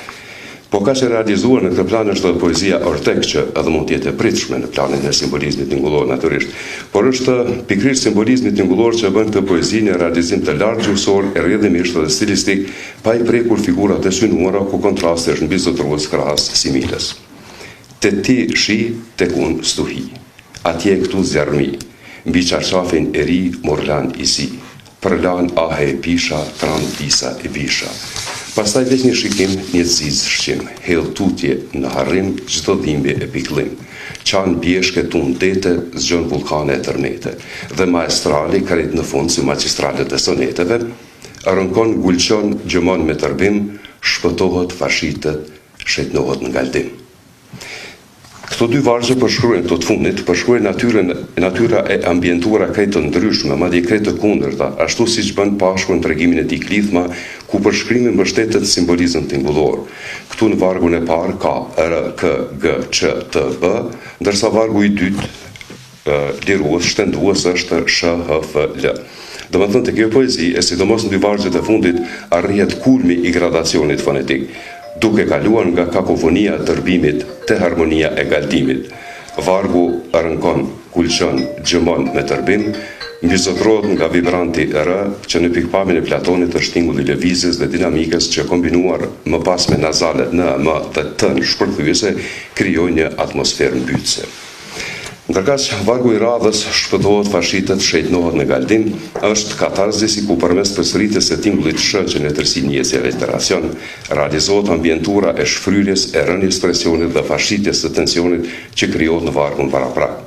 Po ka që realizuar në këtë plan është edhe poezia ortek që edhe mund tjetë e pritshme në planin e simbolizmit tingullor naturisht, por është pikrisht simbolizmit tingullor që bën këtë poezi një realizim të lartë gjuhësor e rrjedhimisht dhe stilistik, pa i prekur figurat e synuara ku kontrasti është mbi zotrues krahas similës. Te ti shi, tek unë stuhi, atje këtu zjarmi, mbi qarqafin e ri morlan i si, përlan ahe e pisha, tran pisa e visha. Pastaj veç një shikim, një ziz shqim, hell tutje në harrim, çdo dhimbje e piklim. Qanë bjeshke tunë dete, zgjon vulkane e tërnete, dhe maestrali karit në fund si magistralet e soneteve, rënkon gulqon gjëmon me tërbim, shpëtohet fashitet, shetnohet në galdim. Këto dy vargje përshkruajnë këto të fundit, përshkruajnë natyra e ambientura krejt të ndryshme, madje krejt të kundërta, ashtu siç bën Pashku në tregimin e tij Klithma, ku përshkrimi mbështetet simbolizëm tingullor. Këtu në vargun e parë ka R, K, G, Ç, T, B, ndërsa vargu i dytë lirues, shtendues është Sh, H, F, L. Domethënë te kjo poezi, e sidomos në dy vargjet e fundit, arrihet kulmi i gradacionit fonetik, duke kaluar nga kakofonia e tërbimit te harmonia e galdimit. Vargu rënkon, kulqon, gjëmon me tërbim, mbizotrohet nga vibranti R, që në pikpamjen e Platonit është tingulli i lëvizjes dhe dinamikës që kombinuar më pas me nazalet N, M dhe T në shpërthyese krijojnë një atmosferë mbytëse. Ndërkaq vargu i radhës shpëtohet, fashitet, shejtnohet në galdim, është katarzisi ku përmes përsëritjes së tingullit sh që në tërsi njësje e literacion, realizohet ambientura e shfryrjes, e rënies presionit dhe fashitjes së tensionit që krijohet në vargun paraprak.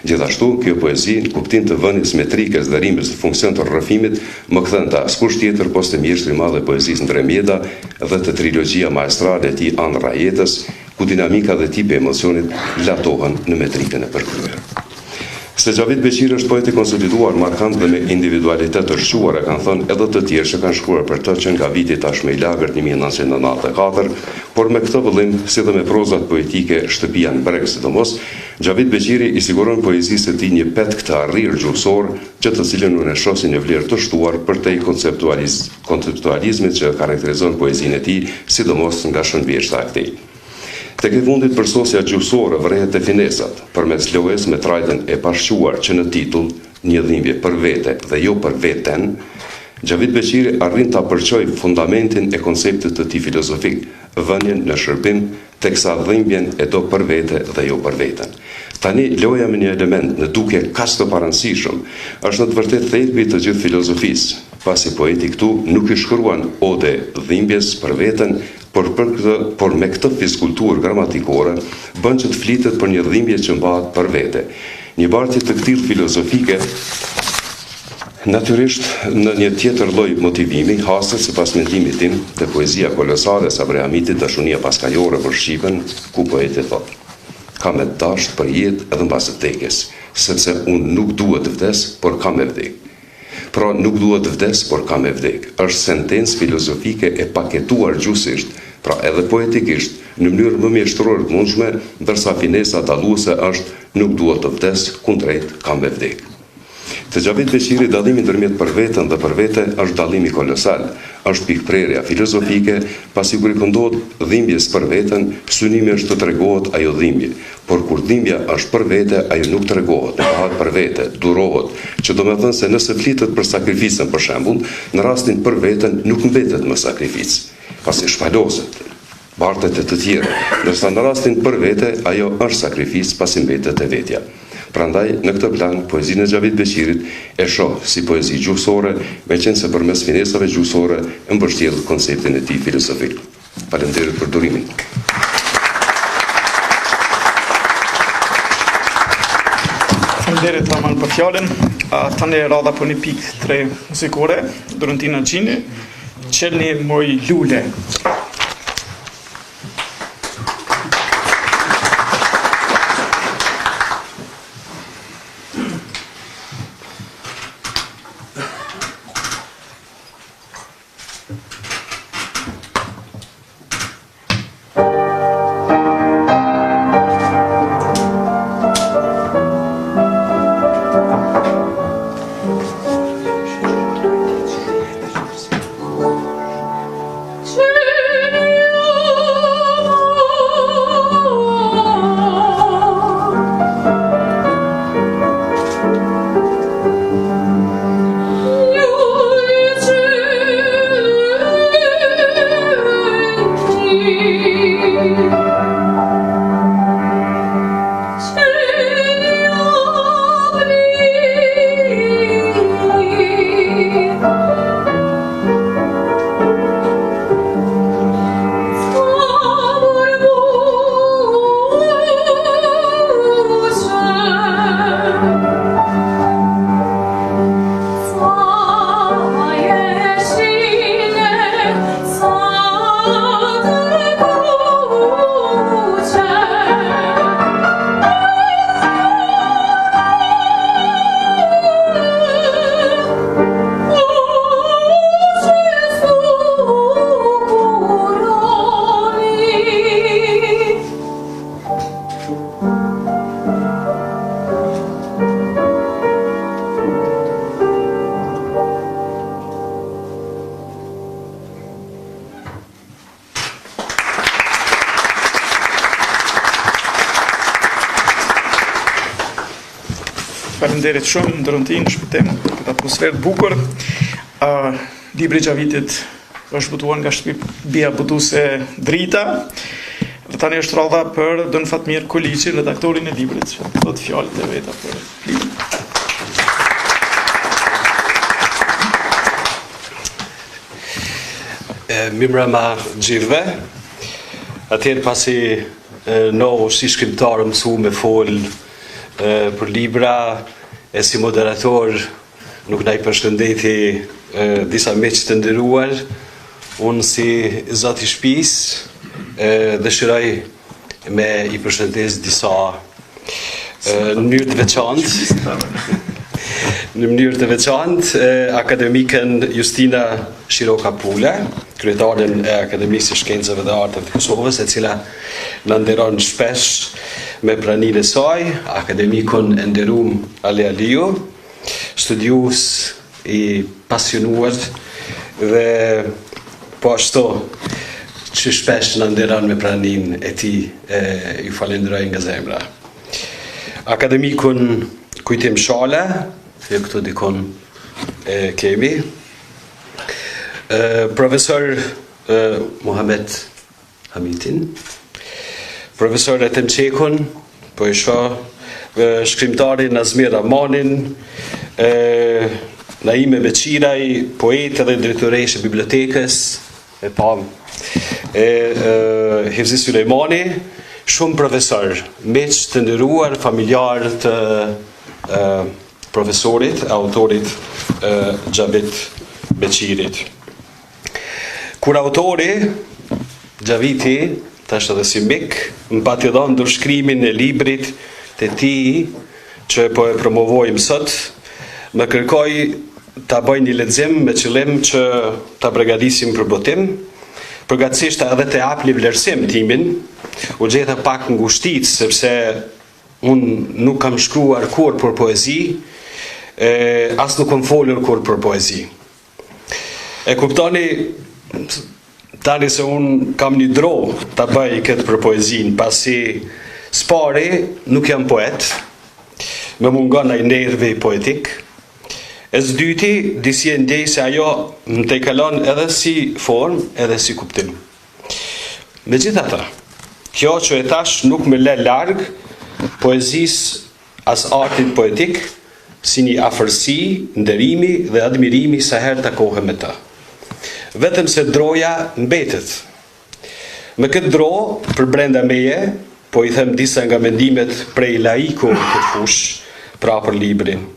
Gjithashtu, kjo poezi, në kuptim të vënies metrikës dhe rrimës në funksion të rrëfimit, më kthen të askush tjetër post të mjeshtri madh e poezisë Ndremjeda dhe të trilogjia maestrale e tij Ëndra e jetës, ku dinamika dhe tipi e emocionit latohen në metrikën e përkryer. Se Xhavid Beqiri është poet i konsoliduar, markant dhe me individualitet të shquar, e kanë thënë edhe të tjerë që kanë shkruar për të që nga viti tashmë i lagërt 1994, por me këtë vëllim, si dhe me prozat poetike Shtëpia në breg sidomos, Xhavid Beqiri i siguron poezisë së tij një petk të arrirë gjuhësor, që të cilën unë e shoh si një vlerë të shtuar për te konceptualizmit që karakterizon poezinë e tij, sidomos nga shënvjeshta e këtij. Tek e fundit përsosja gjuhësore vërejhet te finesat, përmes lojes me trajtën e pashquar që në titull, një dhimbje për vete dhe jo për veten, Xhavid Beqiri arrin ta përqoj fundamentin e konceptit të tij filozofik, vënien në shërbim, teksa dhimbjen e do për vete dhe jo për veten. Tani loja me një element në duke kaq të paransishëm është në të vërtetë thelbi të gjithë filozofisë, pasi poeti këtu nuk i shkruan ode dhimbjes për veten, por me këtë fiskulturë gramatikore bën që të flitet për një dhimbje që mbahet për vete. Një bartje të këtij filozofike natyrisht në një tjetër lloj motivimi haset sipas mendimit tim te poezia kolosale e Abrahamitit Dashunia paskajore për Shqipen, ku poeti thotë: "Kam e dashur për jetë edhe mbas vdekjes, sepse unë nuk duhet të vdes, por kam e vdek." Pra nuk duhet të vdes, por kam e vdek. Është sentencë filozofike e paketuar gjuhësisht, pra edhe poetikisht, në mënyrë më mjeshtrore të mundshme, ndërsa finesa dalluese është nuk duhet të vdes, kundrejt kam e vdek. Te Xhavid Beqiri dallimi ndërmjet për veten dhe për vete është dallimi kolosal, është pikprerja filozofike, pasi kur i këndohet dhimbjes për veten, synimi është të tregohet ajo dhimbje, por kur dhimbja është për vete, ajo nuk tregohet, bëhet për vete, durohet, që do me thënë se nëse flitet për sakrificën për shembull, në rastin për veten nuk mbetet më sakrificë, pasi shpaloset, bartet e të tjera, ndërsa në rastin për vete, ajo është sakrificë pasi mbetet e vetja. Prandaj, në këtë plan, poezinë e Xhavid Beqirit e shoh si poezi gjuhësore, meqense përmes finesave gjuhësore e mbështjell konceptin e tij filozofik. Faleminderit për durimin. Faleminderit Raman për fjalën. Tani rada për një pikë 3 muzikore, Dorentina Gjini, Qelni moj lule. Qelni Faleminderit shumë Ndërontin, shpëtim për këtë atmosferë të bukur. Libri i Xhavitit është botuar nga shtëpia botuese Drita. Dhe tani është rrodha për Don Fatmir Kuliçin, redaktorin e librit, që do të fjalët e veta për librin. Mirëmbrëma gjithëve. Atëherë pasi si shkrimtar mësu me fol për libra e si moderator nuk na I përshëndeti disa miq të nderuar, unë si zoti I shtëpisë dëshiroj me I përshëndes disa në mënyrë të veçantë akademiken Justina Shiroka Pule, kryetaren e Akademisë së Shkencave dhe Arteve të Kosovës, e cila na nderon shpesh me praninë e saj, akademikun e nderuar Ali Aliu, studiues I pasionuar dhe po ashtu që shpesh na nderon me praninë e tij, ju falenderoj nga zemra. Akademikun Kujtim Shale, këtu dikon kemi, profesor Muhammed Hamidin, profesor Etem Çekun, po I shoh shkrimtarin Nazmir Ramanin, Naime Beqiraj, poetë dhe drejtoreshe e bibliotekës, e pam, Hifzi Sulejmani, shumë profesor, miq të nderuar, familjar të profesorit, autorit Xhavit Beqirit. Kur autori Xhaviti, tash edhe si mik, më pati dhënë ndërshkrimin e librit të tij që po e promovojmë sot, më kërkoi ta bëj një lexim me qëllim që ta përgatisim për botim, përgatësisht edhe të jap një vlerësim timin, u gjeta pak ngushtit sepse unë nuk kam shkruar kur për poezi, as nuk kam folur kur për poezi. E kuptoni tani se unë kam një dro ta bëj këtë për poezin, pasi spari nuk jam poet, më mungon ai nervi poetik. E së dyti, disi e ndjej se ajo më te kalon edhe si form, edhe si kuptim. Megjithatë, kjo që e tash nuk më le larg poezis as artit poetik, si një afërsi, nderimi dhe admirimi sa herë takohem me të. Vetëm se droja mbetet. Me këtë dro, për brenda meje, po I them disa nga mendimet prej laiku këtë fush, pra për librin.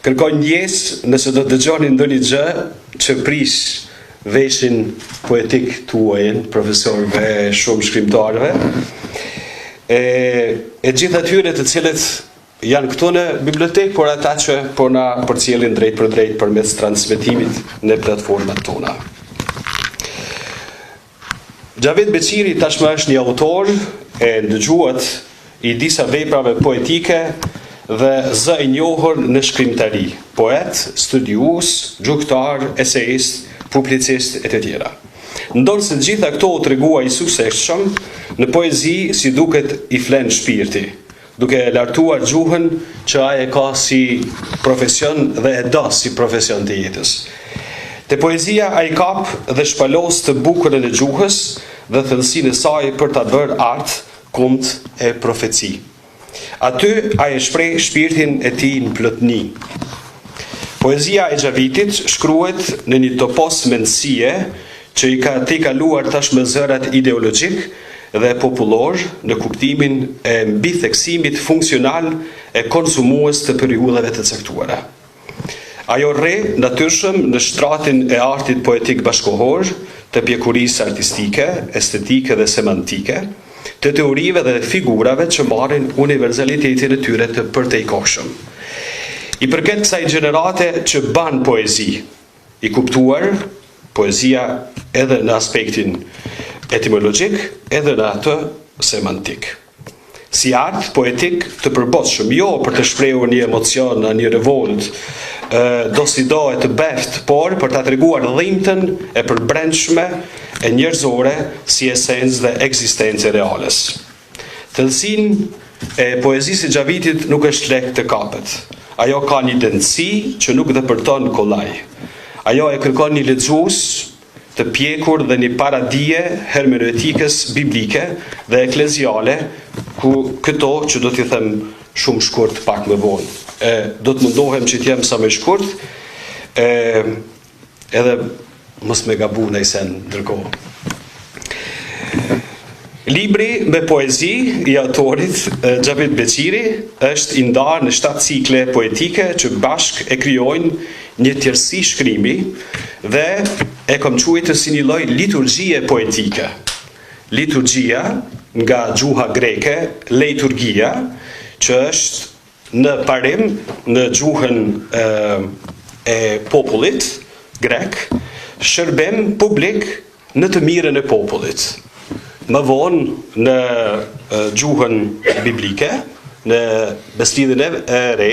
Kërkoj ndjes nëse do të dëgjoni ndonjë gjë që prish veshin poetik tuajin, profesorëve, shumë shkrimtarëve, e gjithë atyre të cilët janë këtu në bibliotekë, por ata që po na përcjellin drejt për drejt përmes transmetimit në platformat tona. Xhavit Beqiri tashmë është një autor e ndëgjuar I disa veprave poetike dhe zë I njohur në shkrimtari, poet, studiues, gjuktar, eseist, publicist e të tjera. Ndonëse gjitha këto u tregua I suksesshëm, në poezi si duket I flen shpirti, duke e lartuar gjuhën që ai e ka si profesion dhe e do si profesion të jetës. Te poezia ai kap dhe shpalos të bukurën e gjuhës dhe thellësinë e saj për ta bërë art, kumt e profeci. Aty ai e shpreh shpirtin e tij në plotni. Poezia e Xhavitit shkruhet në një topos mendësie që I ka te kaluar tashmë zërat ideologjik dhe popullor në kuptimin e mbitheksimit funksional e konsumues të periudhave të caktuara. Ajo rre natyrshëm në shtratin e artit poetik bashkohor, të pjekurisë artistike, estetike dhe semantike, të teorive dhe figurave që marrin universalitetin e tyre të përtejkohshëm. I përket kësaj gjenerate që ban poezi, I kuptuar poezia edhe në aspektin etimologjik, edhe në atë semantik. Si art poetik të përbotshëm, jo për të shprehur një emocion, një revolt, do si do e të beft, por për të treguar dhimbjen e përbrendshme e njerëzore si esencë dhe ekzistencë reales. Thellësinë e poezisë së Xhavitit nuk është lehtë të kapet. Ajo ka një dëndësi që nuk depërton kollaj. Ajo e kërkon një lexues të pjekur dhe një paradije hermeneutikës biblike dhe ekleziale, ku këto që do t'i them shumë shkurt pak më vonë. Do të mundohem që t'jem sa më shkurt, edhe mos me gabu në isen ndërkohë. Libri me poezi i autorit Xhavet Beqiri është i ndarë në 7 cikle poetike që bashk e krijojnë një tjerësi shkrimi dhe e kam quajtur si një lloj liturgjie poetike. Liturgjia nga gjuha greke, leiturgia, që është në parim në gjuhën e popullit grek, shërbim publik në të mirën e popullit. Më vonë në gjuhën biblike, në Beslidhjen e Re,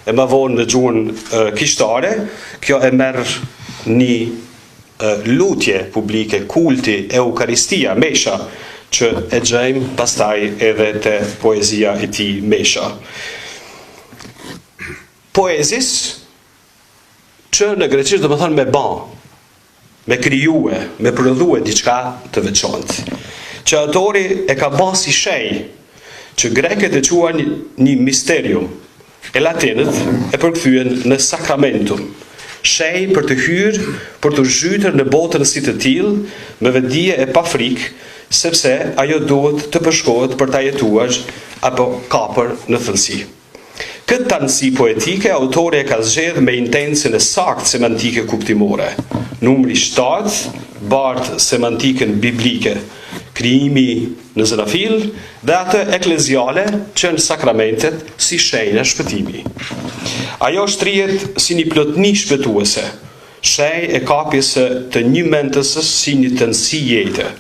e më vonë në gjuhën kishtare, kjo e merr një lutje publike, kulti, eukaristia, mesha, që e gjejmë pastaj edhe te poezia e tij mesha. Poezis, që në greqisht do të thonë me ban, me krijuar, me prodhuar diçka të veçantë, që autori e ka bën si shej, që greket e quajnë një misterium, e latinët e përkthyen në sakramentum. Shej për të hyrë, për të zhytur në botën si të tillë, me vetdije e pa frikë, sepse ajo duhet të përshkohet për ta jetuar apo kapur në thellësi. Këtë tanësi poetike, autori e ka zgjedhur me intencën e saktë semantike kuptimore. Numri 7 bart semantikën biblike, krijimi në zërafil dhe atë ekleziale që në sakramentet si shenja shpëtimi. Ajo shtrihet si një plotni shpëtuese, shenj e kapjes të një mentësës si një tënësi jete.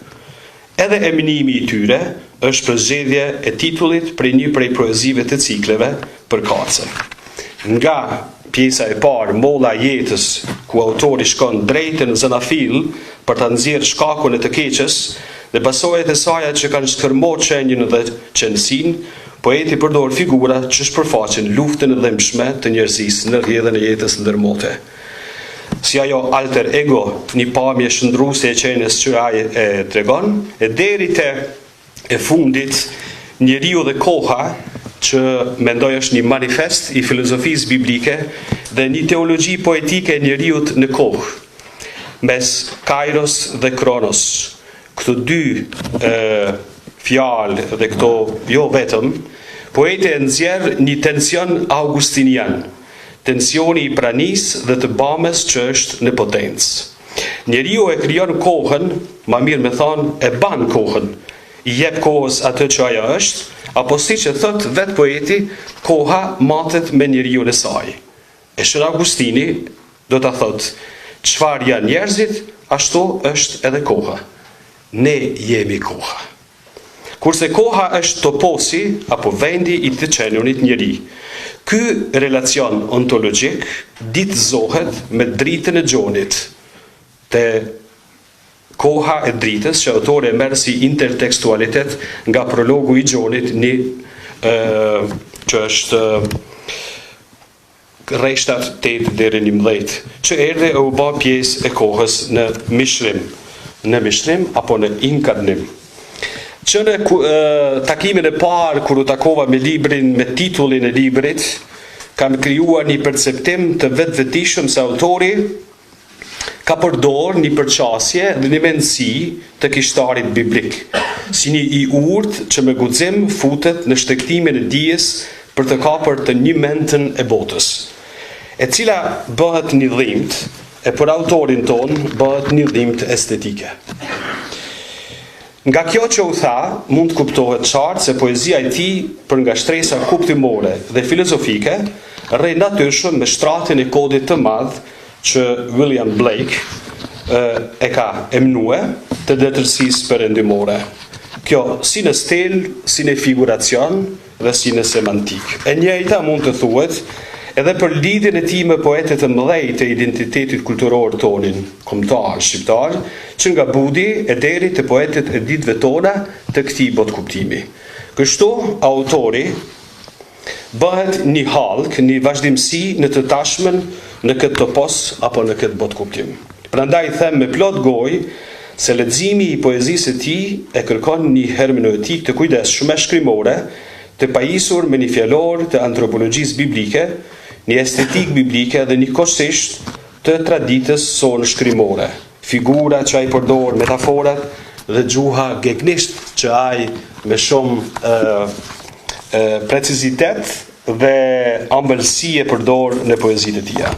Edhe eminimi i tyre është përzgjedhje e titullit për një prej poezive të cikleve për kacën. Nga pjesa e parë, molla e jetës, ku autori shkon drejt në zanafil për ta nxjerrë shkakun e të keqes dhe pasojat e saj që kanë shkërmor qenjën dhe qenësin, poeti përdor figura që shpërfaqin luftën e dhëmshme të njerëzisë në rrjedhën e jetës ndërmote. Si ajo alter ego, një pamje shndruese e qenës që ai e tregon, e deri te e fundit njeriu dhe koha, që mendoj është një manifest i filozofisë biblike dhe një teologji poetike e njeriut në kohë, mes Kairos dhe Kronos. Këto dy fjalë dhe këto jo vetëm, poeti e nxjerr një tension augustinian, tensioni i pranisë dhe të bamës që është në potencë. Njeriu e krijon kohën, ma mirë me thonë, e ban kohën, i jep kohës atë që ajo është, apo si që thot vetë poeti, koha matet me njeriu në saj. E Shën Augustini do të thot, çfarë janë njerëzit, ashtu është edhe koha. Ne jemi koha. Kurse koha është toposi apo vendi i të qenionit njeri. Ky relacion ontologjik ditëzohet me dritën e gjonit, te koha e dritës, që autori e merr si intertekstualitet nga prologu i Gjonit, që është rreshtat 8 deri në 11, që erdhi e u bë pjesë e kohës në mishrim apo në inkarnim. Që në takimin e parë, kur u takova me librin, me titullin e librit, kam krijuar një perceptim të vetëvetishëm se autori ka përdor një përqasje dhe një mendësi të kishtarit biblik, si një i urtë që me guxim futet në shtektimin e dijes për të kapur të një mentën e botës, e cila bëhet një dhimbt, e për autorin ton bëhet një dhimbt estetike. Nga kjo që u tha, mund të kuptohet qartë se poezia e tij, për nga shtresa kuptimore dhe filozofike, rrej natyrshëm me shtratin e kodit të madh që William Blake e ka emnue të detërsisë perëndimore. Kjo si në stil, si në figuracion dhe si në semantik. E njëjta mund të thuhet edhe për lidhjen e tij me poetët e mëdhej të identitetit kulturor tonin, kombëtar shqiptar, që nga Budi e deri te poetët e ditëve tona të këtij botkuptimi. Kështu autori bëhet një halk, një vazhdimsi në të tashmen, në këtë topos apo në këtë botë kuptim. Prandaj them me plot gojë se leximi i poezisë së tij e kërkon një hermeneutik të kujdesshme shkrimore, të pajisur me një fjalor të antropologjisë biblike, një estetik biblike dhe një koshtisht të traditës sonë shkrimore. Figura që ai përdor, metaforat dhe gjuha gegnisht që ai me shumë precizitet dhe ambëlsi e përdor në poezitë e tija.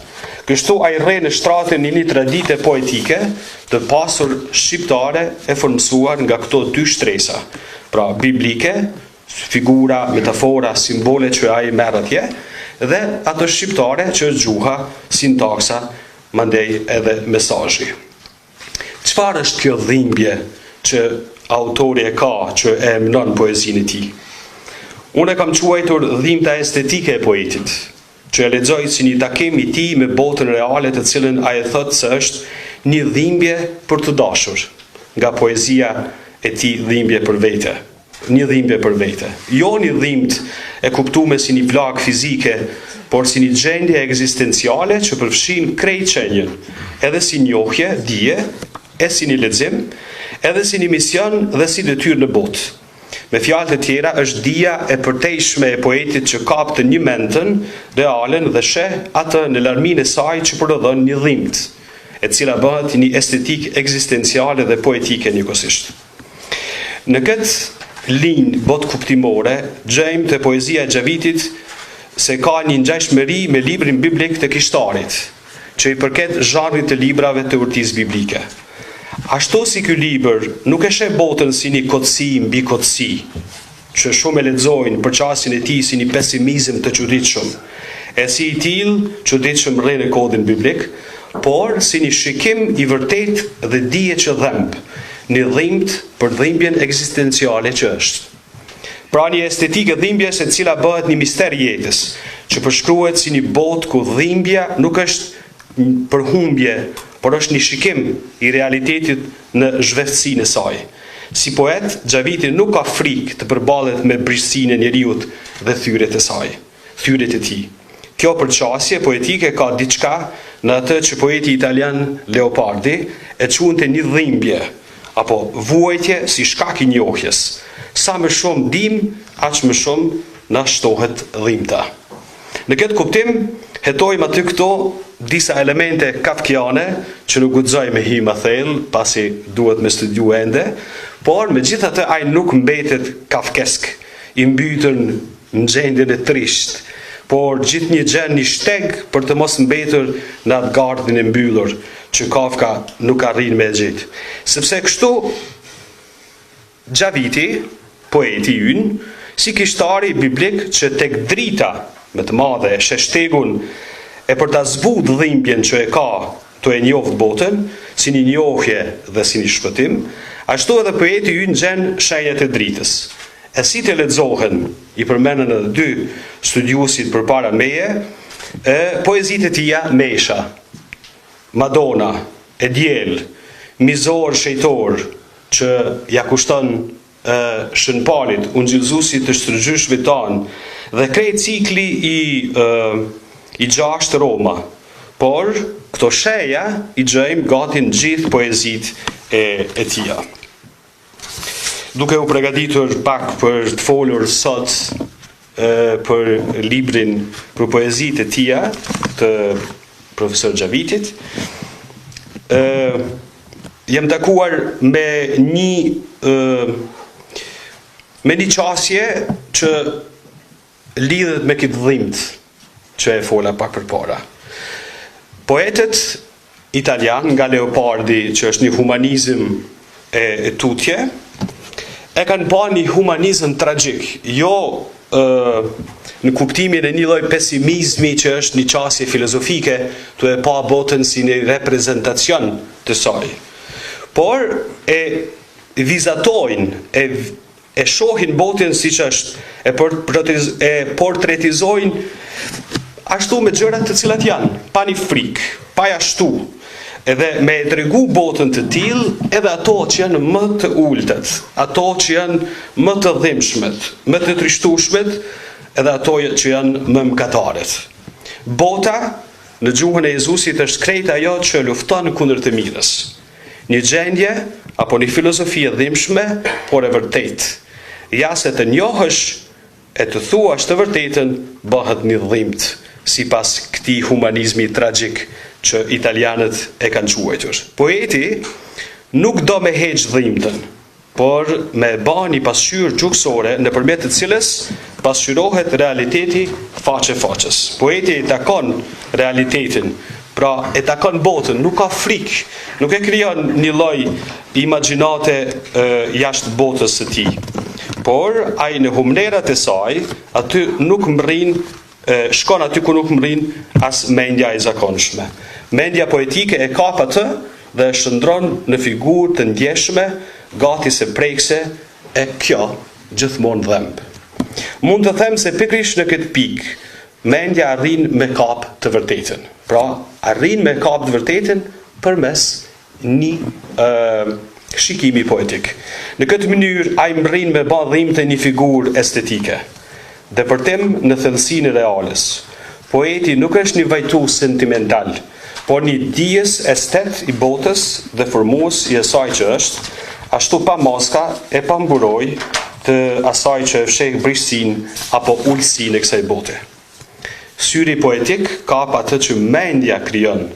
Kështu ai rre në shtratën një tradite poetike të pasur shqiptare e formësuar nga këto dy shtresa, pra biblike, figura, metafora, simbole që ai merr atje, dhe ato shqiptare që është gjuha, sintaksa, mandej edhe mesazhi. Çfarë është kjo dhimbje që autori e ka që e emnon poezinë e tij? Unë e kam quajtur dhimbta estetike e poetit, që e lexoj si një takim i tij me botën reale, të cilën ai thotë se është një dhimbje për të dashur, nga poezia e tij dhimbje për vete. Një dhimbje për vete. Jo një dhimbt e kuptuar si një plagë fizike, por si një gjendje ekzistenciale që përfshin krejt qenjën, edhe si njohje, dije, e si një lexim, edhe si një mision dhe si detyrë në botë. Me fjalë të tjera, është dija e përtejshme e poetit që kap të një mentën realen dhe sheh atë në larminë e saj që prodhon një dhimbt, e cila bëhet një estetik ekzistenciale dhe poetike njëkohësisht. Në këtë linjë botë kuptimore, gjejmë te poezia e Xhavitit se ka një ngjashmëri me librin biblik të Kishtarit, që i përket zhanrit të librave të urtisë biblike. Ashtu si ky libër nuk e sheh botën si një kotësi mbi kotësi, që shumë e lexojnë për çastin e tij si një pesimizëm të çuditshëm, e si i tillë çuditshëm rre në kodin biblik, por si një shikim i vërtet dhe dije që dhemb, një dhimbt për dhimbjen ekzistenciale që është. Pra një estetikë dhimbjes e cila bëhet një mister jetës, që përshkruhet si një botë ku dhimbja nuk është përhumbje, por është një shikim i realitetit në zhveftësinë e saj. Si poet, Xhaviti nuk ka frikë të përballet me brishtinë e njeriut dhe thyret e saj, thyret e tij. Kjo përqasje poetike ka diçka në atë që poeti italian Leopardi e quante një dhimbje, apo vuajtje si shkak i njohjes. Sa më shumë dim, aq më shumë na shtohet dhimbta. Në këtë kuptim, hetojmë aty këto disa elemente kafkiane që nuk guxoj me hi më thellë, pasi duhet me studiu ende, por megjithatë ai nuk mbetet kafkesk, i mbytur në gjendjen e trisht, por gjithnjë gjen një shteg për të mos mbetur në atë gardhin e mbyllur që Kafka nuk arrin me gjetë. Sepse kështu Xhaviti, poeti ynë, si kishtari biblik që tek drita me të madhe e sheshtegun e për ta zbut dhimbjen që e ka të e njoft botën, si një njohje dhe si një shpëtim, ashtu edhe poeti ynë gjen shenjat e dritës. E si të lexohen, i përmendën edhe dy studiusit përpara meje, poezitë e tija Mesha, Madonna, e diel, mizor shejtor që ja kushton shënpalit, ungjillëzuesit të shtrëngjyshve tanë, dhe krejt cikli i 6 Roma. Por këto sheja i gjejmë gati në gjithë poezitë e tija. Duke u përgatitur pak për të folur sot për librin për poezitë e tija të profesor Xhavitit, jam takuar me një qasje që lidhet me këtë dhimbt që e fola pak përpara. Poetet italian nga Leopardi, që është një humanizëm e tutje, e kanë pa një humanizëm tragjik, jo në kuptimin e një lloj pesimizmi që është një qasje filozofike, të e pa botën si një reprezentacion të saj. Por e vizatojnë, e shohin botën si që është, e portretizojnë ashtu me gjërat të cilat janë, pa një frikë, pa jashtu, edhe me e tregu botën të tillë, edhe ato që janë më të ultet, ato që janë më të dhimbshmet, më të trishtueshmet, edhe ato që janë më mëkataret. Bota në gjuhën e Jezusit është krejt ajo që lufton kundër të mirës. Një gjendje apo një filozofi e dhimbshme, por e vërtet. Ja se të njohësh e të thuash të vërtetën bëhet një dhimbt, sipas këtij humanizmi tragjik që italianët e kanë quajtur. Poeti nuk do me heq dhimbtën, por me ba një pasqyrë gjuksore nëpërmjet të cilës pasqyrohet realiteti faqe-faqes. Poeti e takon realitetin, pra e takon botën, nuk ka frikë, nuk e krijon një lloj imagjinate jashtë botës së tij. Por ai në humnerat e saj, aty nuk mbërrin, shkon aty ku nuk mbërrin as mendja e zakonshme. Mendja poetike e kap atë dhe e shndron në figurë të ndjeshme, gati se prekse, e kjo gjithmonë dhemb. Mund të them se pikërisht në këtë pikë, mendja arrin me kap të vërtetën. Pra, arrin me kap të vërtetën përmes një shikimi poetik. Në këtë mënyrë, ai mbërrin me ba dhimbje të një figurë estetike. Depërtim në thellësinë e reales. Poeti nuk është një vajtues sentimental, por një dijes estet i botës dhe formues i asaj që është, ashtu pa maska e pa mburoj të asaj që fsheh brishtsinë apo ulësinë e kësaj bote. Syri poetik ka atë që mendja krijon,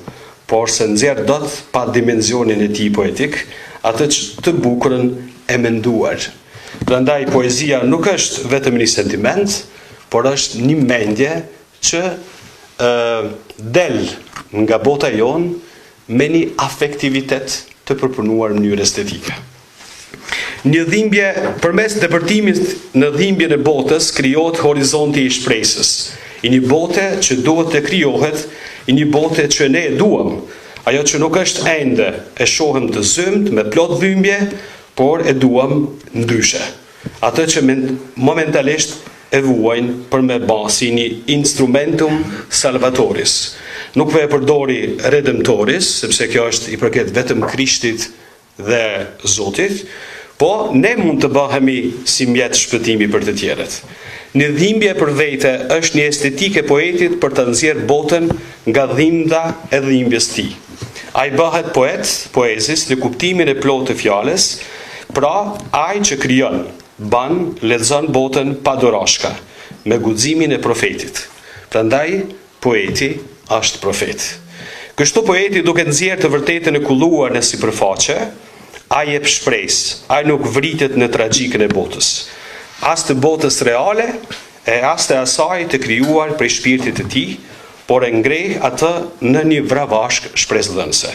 por se nxjerr dot pa dimensionin e tij poetik, atë që të bukurën e menduar. Prandaj poezia nuk është vetëm një sentiment, por është një mendje që del nga bota jonë me një afektivitet të përpunuar në mënyrë estetike. Një dhimbje, përmes depërtimit në dhimbjen e botës, krijohet horizonti i shpresës. I një bote që duhet të krijohet, i një bote që ne e duam, ajo që nuk është ende, e shohim të zymt me plot dhimbje, por e duam ndryshe. Atë që momentalisht e vuajnë për me ba si një instrumentum salvatoris. Nuk ve e përdori redemptoris, sepse kjo është i përket vetëm Krishtit dhe Zotit, po ne mund të bëhemi si mjet shpëtimi për të tjerët. Një dhimbje për vete është një estetik e poetit për të nxjerrë botën nga dhimbja e dhimbjes tij. Ai bëhet poet, poezis në kuptimin e plotë të fjalës, pra ai që krijon, ban, lexon botën pa dorashka, me guximin e profetit. Prandaj poeti është profet. Kështu poeti duke nxjerrë të vërtetën e kulluar në sipërfaqe, ai jep shpresë, ai nuk vritet në tragjikën e botës. As të botës reale, e as të asaj të krijuar prej shpirtit të tij, por e ngreh atë në një vravashk shpresëdhënëse.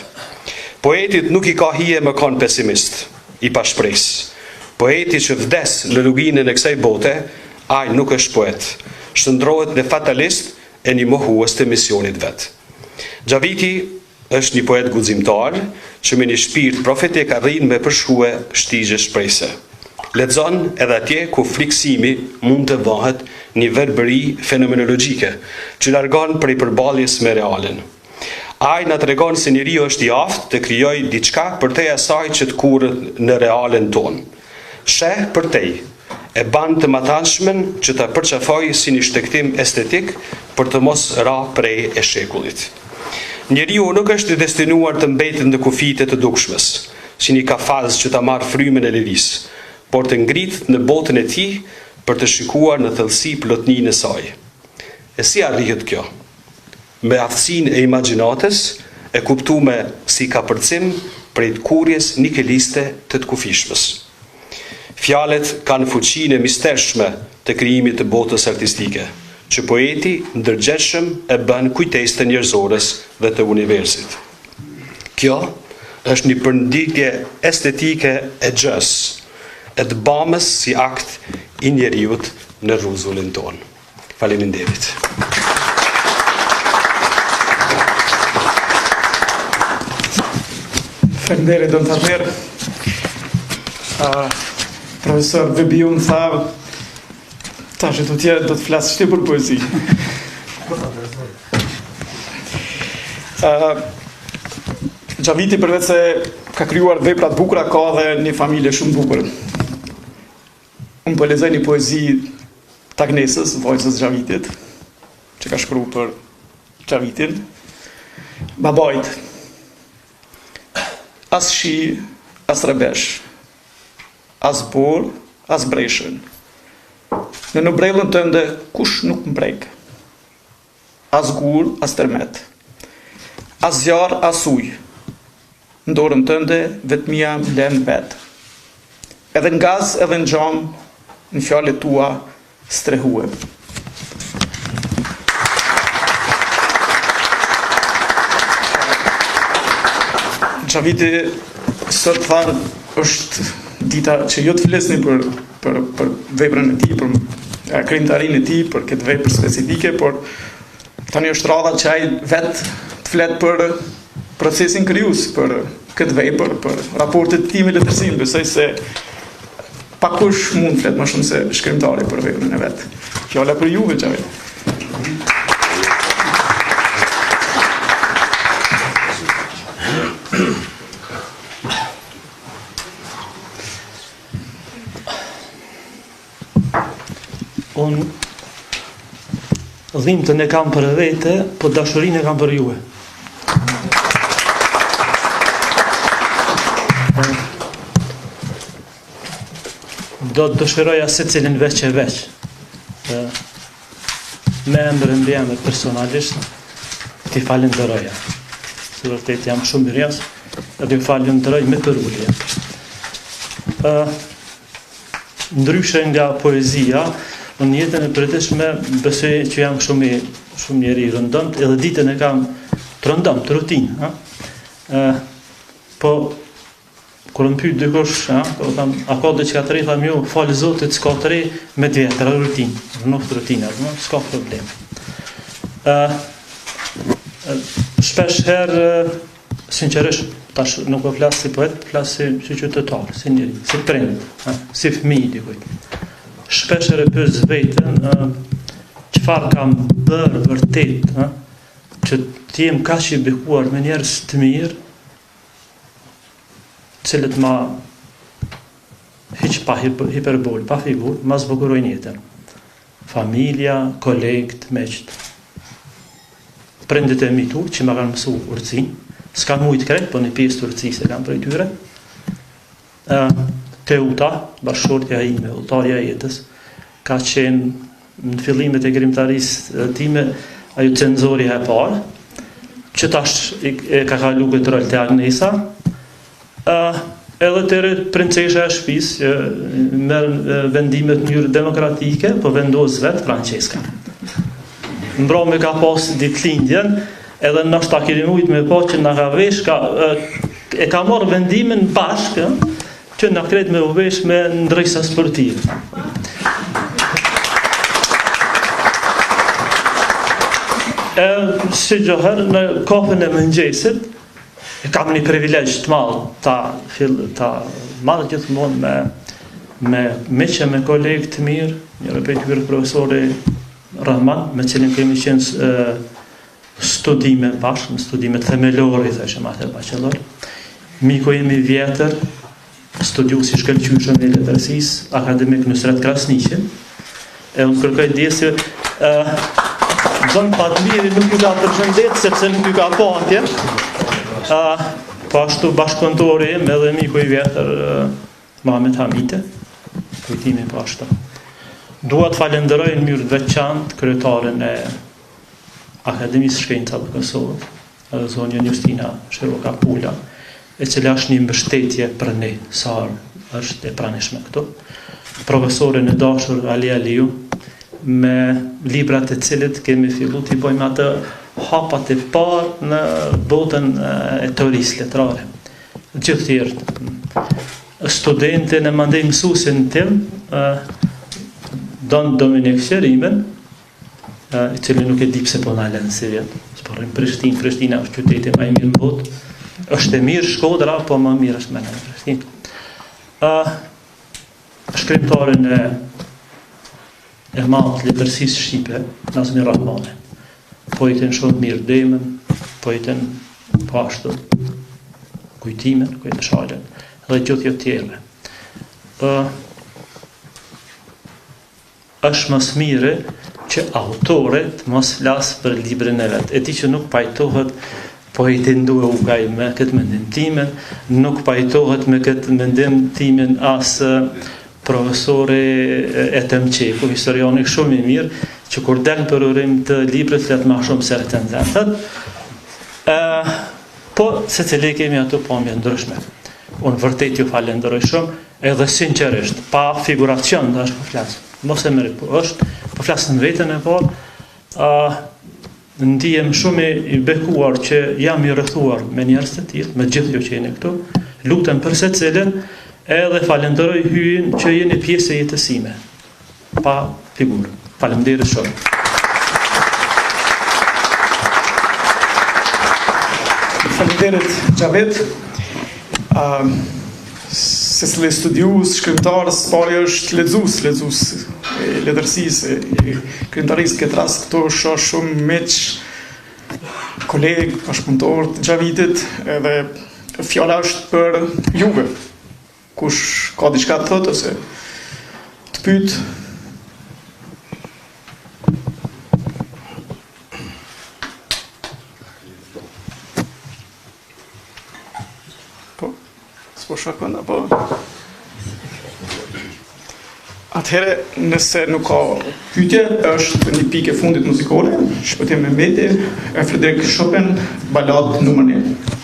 Poetit nuk i ka hije më kon pesimist, i pa shpresë. Poeti që vdes në luginën e kësaj bote, ai nuk është poet. Shndrohet në fatalist e një mohues të misionit vet. Xhaviti është një poet guximtar që me një shpirt profetik arrin me përshkruaj shtigje shpresë. Lexon edhe atje ku friksimi mund të vahet një verbëri fenomenologjike që largon prej përballjes me realen. Ai na tregon se njeriu është i aftë të krijojë diçka përtej asaj që të kurret në realen ton. Sheh përtej e ban të matanshmën që ta përqafoj si një shtektim estetik për të mos ra prej e shekullit. Njeriu nuk është i destinuar të mbetet në kufijtë të dukshmes, si një kafaz që ta marr frymën e lirisë, por të ngritet në botën e tij për të shikuar në thellësi plotninë e saj. E si arrihet kjo? Me aftësinë e imagjinatës, e kuptuar si kapërcim prej kurrjes nikeliste të kufishmës. Fjalet kanë fuqinë e mistershme të krijimit të botës artistike, që poeti ndërgjegjshëm e bën kujtesë të njerëzores dhe të universit. Kjo është një përnditje estetike e gjës, e të bamës si akt i njeriut në rruzullin ton. Faleminderit. Faleminderit, don Tamer. Profesor Vebiun tha, tash do të flasë shte për poezi. Xhaviti përveç se ka krijuar vepra të bukura, ka dhe një familje shumë bukur. Unë po lexoj një poezi të Agnesës, vajzës Xhavitit, që ka shkruar për Xhavitin. Babait, as shi, as rebesh, as bor, as breshën. Në brellën tënde kush nuk mbrek, as gur, as tërmet, as zjarr, as ujë. Në dorën tënde vetmia mblen vet. Edhe në gaz, edhe në gjam, në fjalët tua strehuem. Xhaviti sot tharë është dita që jo të flisni për veprën e tij, për krijimtarinë e tij, për këtë vepër specifike, por tani është radha që ai vet të flet për procesin krijues, për këtë vepër, për raportet e tij me letërsinë. Besoj se pakush mund të flet më shumë se shkrimtari për veprën e vet. Fjala për juve, Xhavit. Unë dhimbtën e kam për vete, po dashurinë e kam për juve. Do të dëshiroja secilin veç e veç, me emër mbi emër personalisht, t'i falenderoja. Së vërtet jam shumë mirënjohës, dhe ju falenderoj me përullje. Ndryshe nga poezia, në jetën e përditshme besoj që jam shumë njeri rëndëmt, edhe ditën e kam të rëndëmt, rutinë. Po, kur më pyet dikush, po tham, a ka diçka të re, tham jo, falë Zotit, s'ka të re, me vjetra rutinë, rënoft rutina, s'ka problem. Shpesh herë, sinqerisht, tash nuk po flas si poet, flas si qytetar, si njeri, si prind, si fëmijë dikujt. Shpesh e pyes veten, çfarë kam bërë vërtet, që të jem kaq i bekuar me njerëz të mirë, cilët ma hiq pa hiperbol, pa figur, ma zbukurojnë jetën. Familja, kolegët, miqt. Prindit e mi tu, që ma kanë mësu urtësinë, s'kan mujt krejt, po një pjesë të urtësisë e kam prej tyre. Teuta, bashkëshortja ime, udhëtarja e jetës, ka qenë në fillimet e krijimtarisë time ajo cenzorja e parë, që tash e ka kalu këtë rol të Agnesa, edhe të princesha e shtëpisë, merr vendimet në mënyrë demokratike, po vendos vetë Francesca. Mbrome ka pas ditëlindjen, edhe nështë ta keni mujt me po që nga ka vesh, e ka marrë vendimin bashkë, që nga kret me uvesh me ndrejsa sportive. Si gjoherë në kafën e mëngjesit, kam një privilegj të madh ta marr gjithmonë me miqe, me kolegë të mirë, njëra prej tyre profesori Rahman, me cilin kemi qenë studime bashkë, në studimet themelore, thashë mater bachelor. Miko jemi vjetër, studiues i shkëlqyeshëm i letërsisë, akademik Nusret Krasniqi. E unë kërkoj dje se Zon Fatmiri nuk ju ka përshëndet, sepse nuk ju ka po atje. Po ashtu bashkëpunëtori im edhe miku i vjetër Mohamed Hamite, kujtimi po ashtu. Dua të falenderoj në mënyrë të veçantë kryetaren e Akademisë Shkencave të Kosovës, zonjën Justina Shiroka Pula, e cila është një mbështetje për ne, sa është e pranishme këtu. Profesorin e dashur Ali Aliu, me librat e cilit kemi fillu t'i bojmë atë hapat e parë në botën e teorisë letrare. Gjithë tjertë. Studentin e mandej mësuesin tim, Don Dominik Qerimen, i cili nuk e di pse po na lën si vjet. Sporrim Prishtina është qyteti më i mirë në botë. Është e mirë Shkodra, po më mirë është më në Prishtinë. Shkrimtarin e madh letërsisë shqipe, Nazmi Rahmani. Poetin shumë mirë Demën, poetin po ashtu Kujtimin, Kujtë Shalën, dhe gjithë tjerë. është më mire që autorit mos flasë për librin e vetë. E ti që nuk pajtohet poeti nduhe u kaj me këtë mendim timen, nuk pajtohet me këtë mendim timen asë profesori e Temqeku, historioni shumë i mirë, që kur del për urim të librit flet ma shumë se recenzentët, po se cili kemi ato pamje ndryshme. Unë vërtet ju falenderoj shumë, edhe sinqerisht, pa figuracion dhe është po flasë. Mos e mëri, po flasë në vetën e parë, ndihem shumë i bekuar që jam i rrethuar me njerëz të tillë, me gjithë ju që jeni këtu. Lutem për secilin, edhe falenderoj hyjin që jeni pjesë e jetës sime. Pa figurë. Faleminderit shumë. Faleminderit Xhavet. Se cili studiues, shkrimtarës, pari është lexues letërsisë, krimtarisë këtë rast këto është shumë miq, kolegë, bashkëpunëtor të Xhavitit, edhe fjala është për juve. Kush ka diçka të thotë ose të pyet. Po shakon apo atëherë nëse nuk ka pyetje, është një pikë e fundit muzikore, shpëtim me mbeti e Frédéric Chopin, balad numër 1.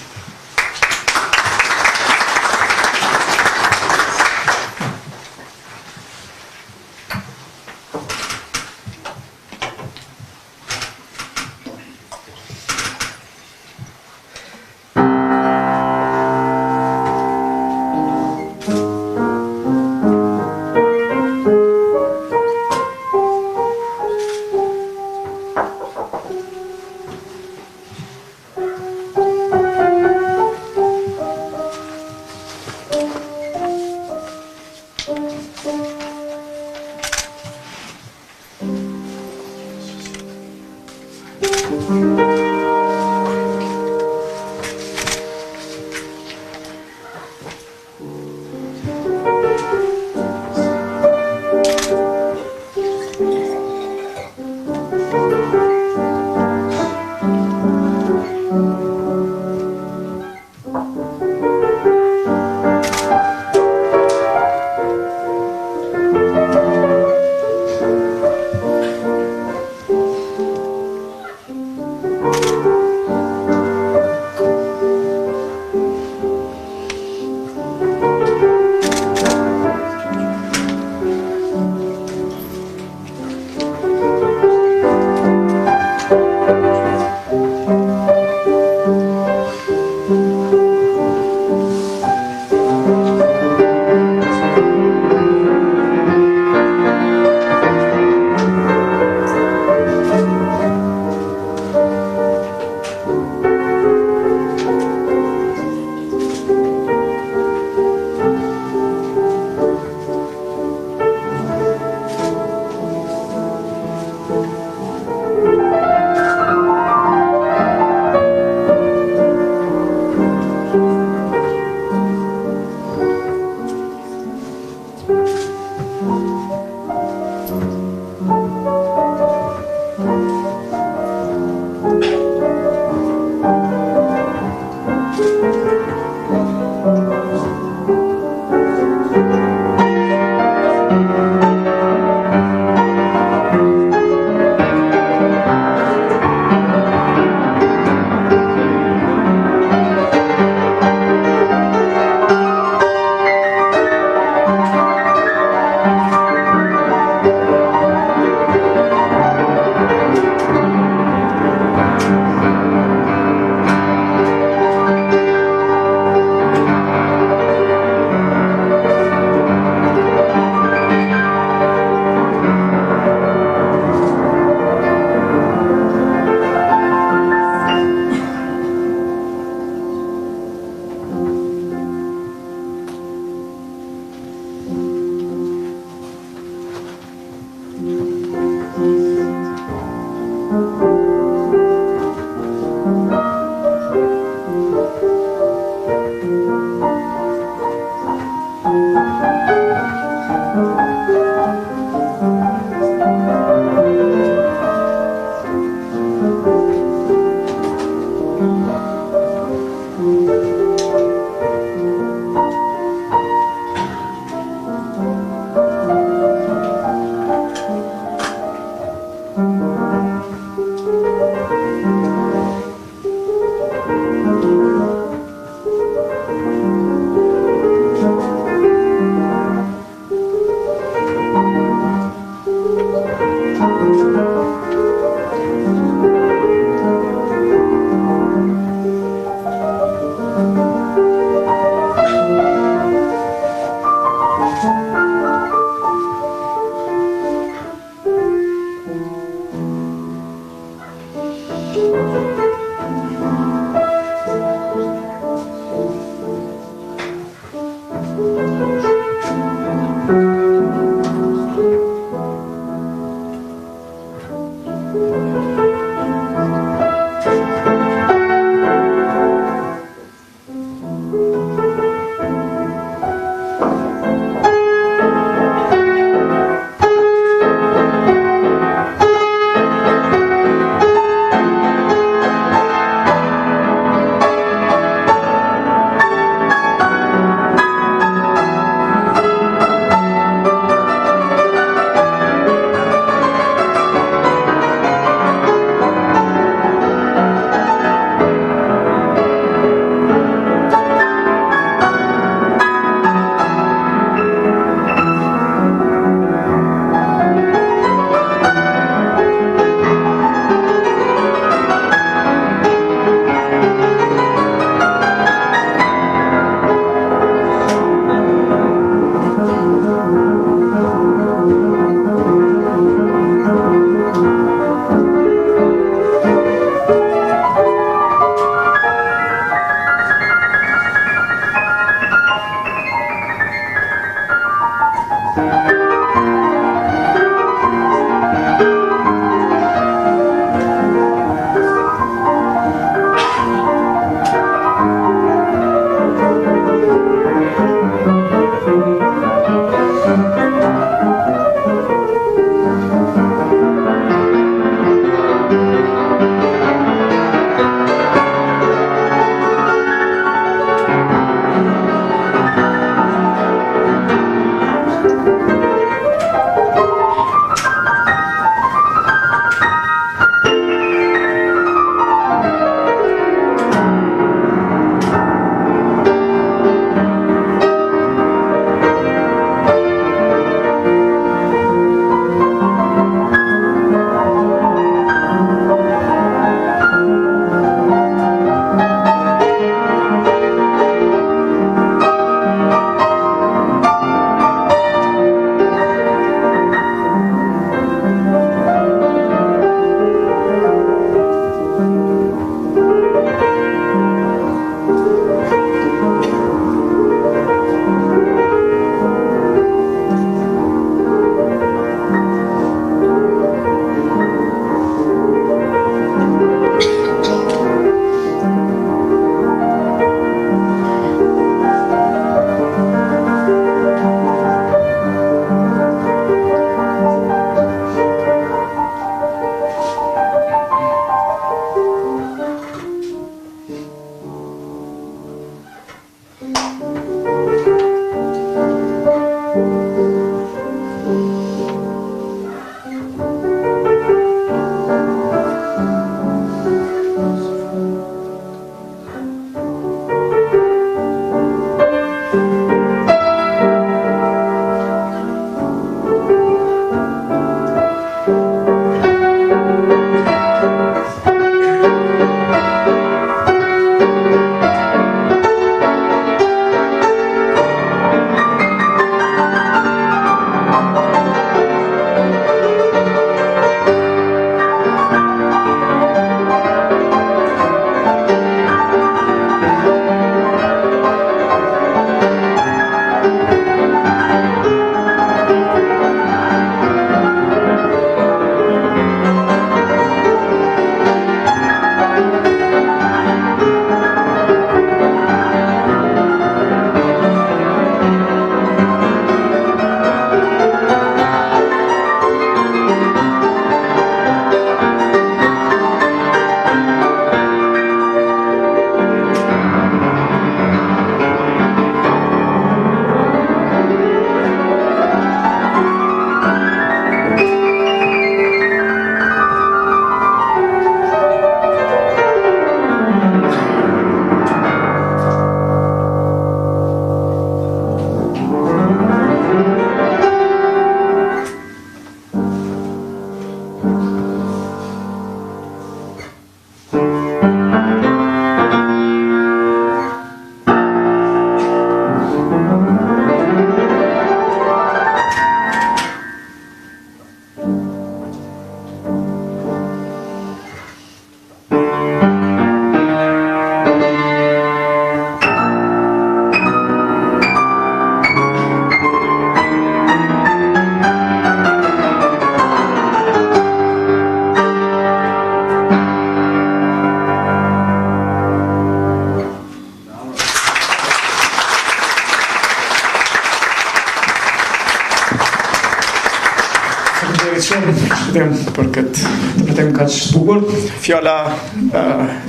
Për këtë interpretim kaq të bukur. Fjala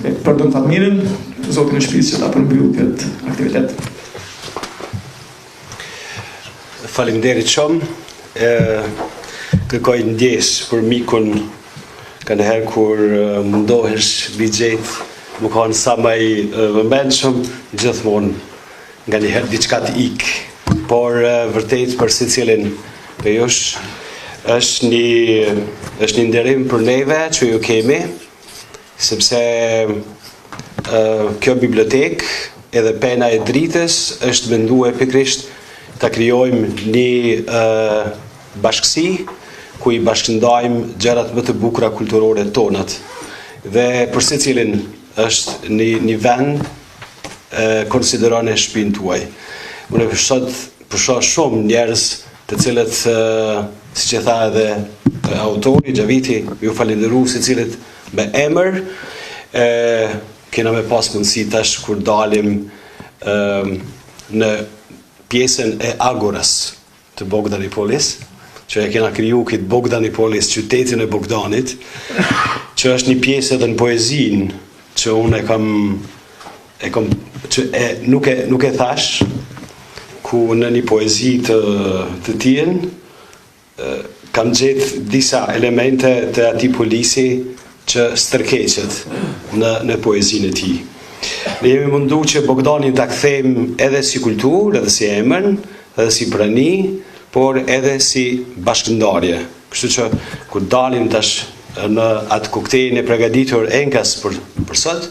e përdon Fatmirin, Zotin e Shpirtit që ta përmbyll këtë aktivitet. Faleminderit shumë. Kërkoj ndjesë për mikun kanë herë kur mundohesh bigjet, më kanë sa më i vëmendshëm, gjithmonë nga një herë diçka të ik. Por vërtet për secilin për jush është një nderim për neve që ju kemi, sepse kjo bibliotek edhe pena e dritës është menduar pikërisht ta krijojmë një bashkësi ku i bashkëndajmë gjërat më të bukura kulturore tonat. Dhe për secilin është një vend konsideron e shtëpinë tuaj. Unë përshoj shumë njerëz të cilët siç e tha edhe autori Xhaviti, ju falenderoj secilët me emër. Kena me pas mundësi tash kur dalim në pjesën e Agoras të Bogdanipolis, që e kena kriju këtë Bogdanipolis, qytetin e Bogdanit, që është një pjesë edhe në poezin, që unë nuk e thash, ku në një poezi të tjen, kam gjetë disa elemente të ati polisi që stërkeqet në poezinë e tij. Ne jemi mundu që Bogdanin ta kthejmë edhe si kulturë, edhe si emër, edhe si prani, por edhe si bashkëndarje. Kështu që kur dalim tash në atë koktejlin e përgatitur Enkas për sot,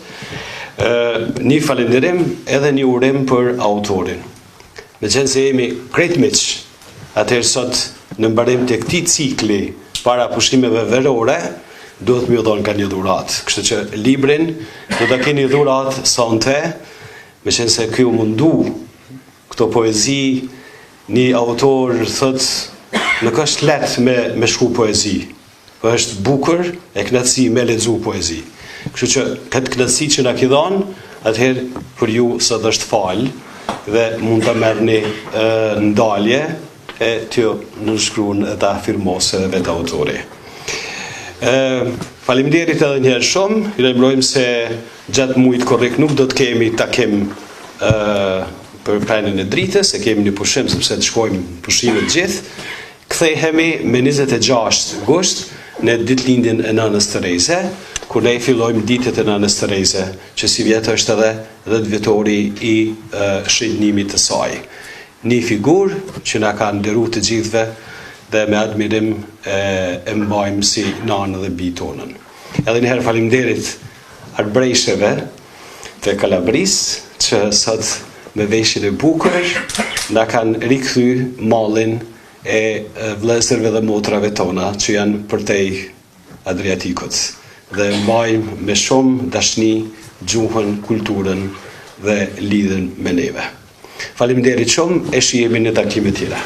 një falënderim edhe një urim për autorin. Meqense se jemi krejt miq, atëherë sot në mbarim të këtij cikli para pushimeve verore, duhet më dhon ka një dhuratë. Kështu që librin do ta keni dhuratë sonte, meqense se ky u mundu këto poezi, një autor thot nuk është lehtë me shkru poezi, po është bukur e kënaqësi me lexu poezi. Kështu që këtë kënaqësi që na ki dhënë, atëherë për ju sot është fal dhe mund ta merrni ndalje e t'ju nënshkruan e ta firmosë vetë autori. Faleminderit edhe një herë shumë, i lajmërojmë se gjatë muajit korrik nuk do të kemi takim për prenën e dritës, e kemi një pushim sepse të shkojmë pushimet gjithë. Kthehemi me 26 gusht në ditëlindjen e Nanës Tereze, kur ne fillojmë ditët e Nanës Tereze, që si vjetë është edhe 10 vjetori i shënjimit të saj. Një figurë që na ka nderuar të gjithëve dhe me admirim e mbajmë si nanë dhe bi tonën. Edhe njëherë faleminderit arbrejsheve të Kalabrisë, që sot me veshjen e bukur na kanë rikthy mallin e vëllezërve dhe motrave tona që janë përtej Adriatikut. Dhe mbajmë me shumë dashni gjuhën, kulturën dhe lidhen me neve. Faleminderit shumë, e shihemi në takime tjera.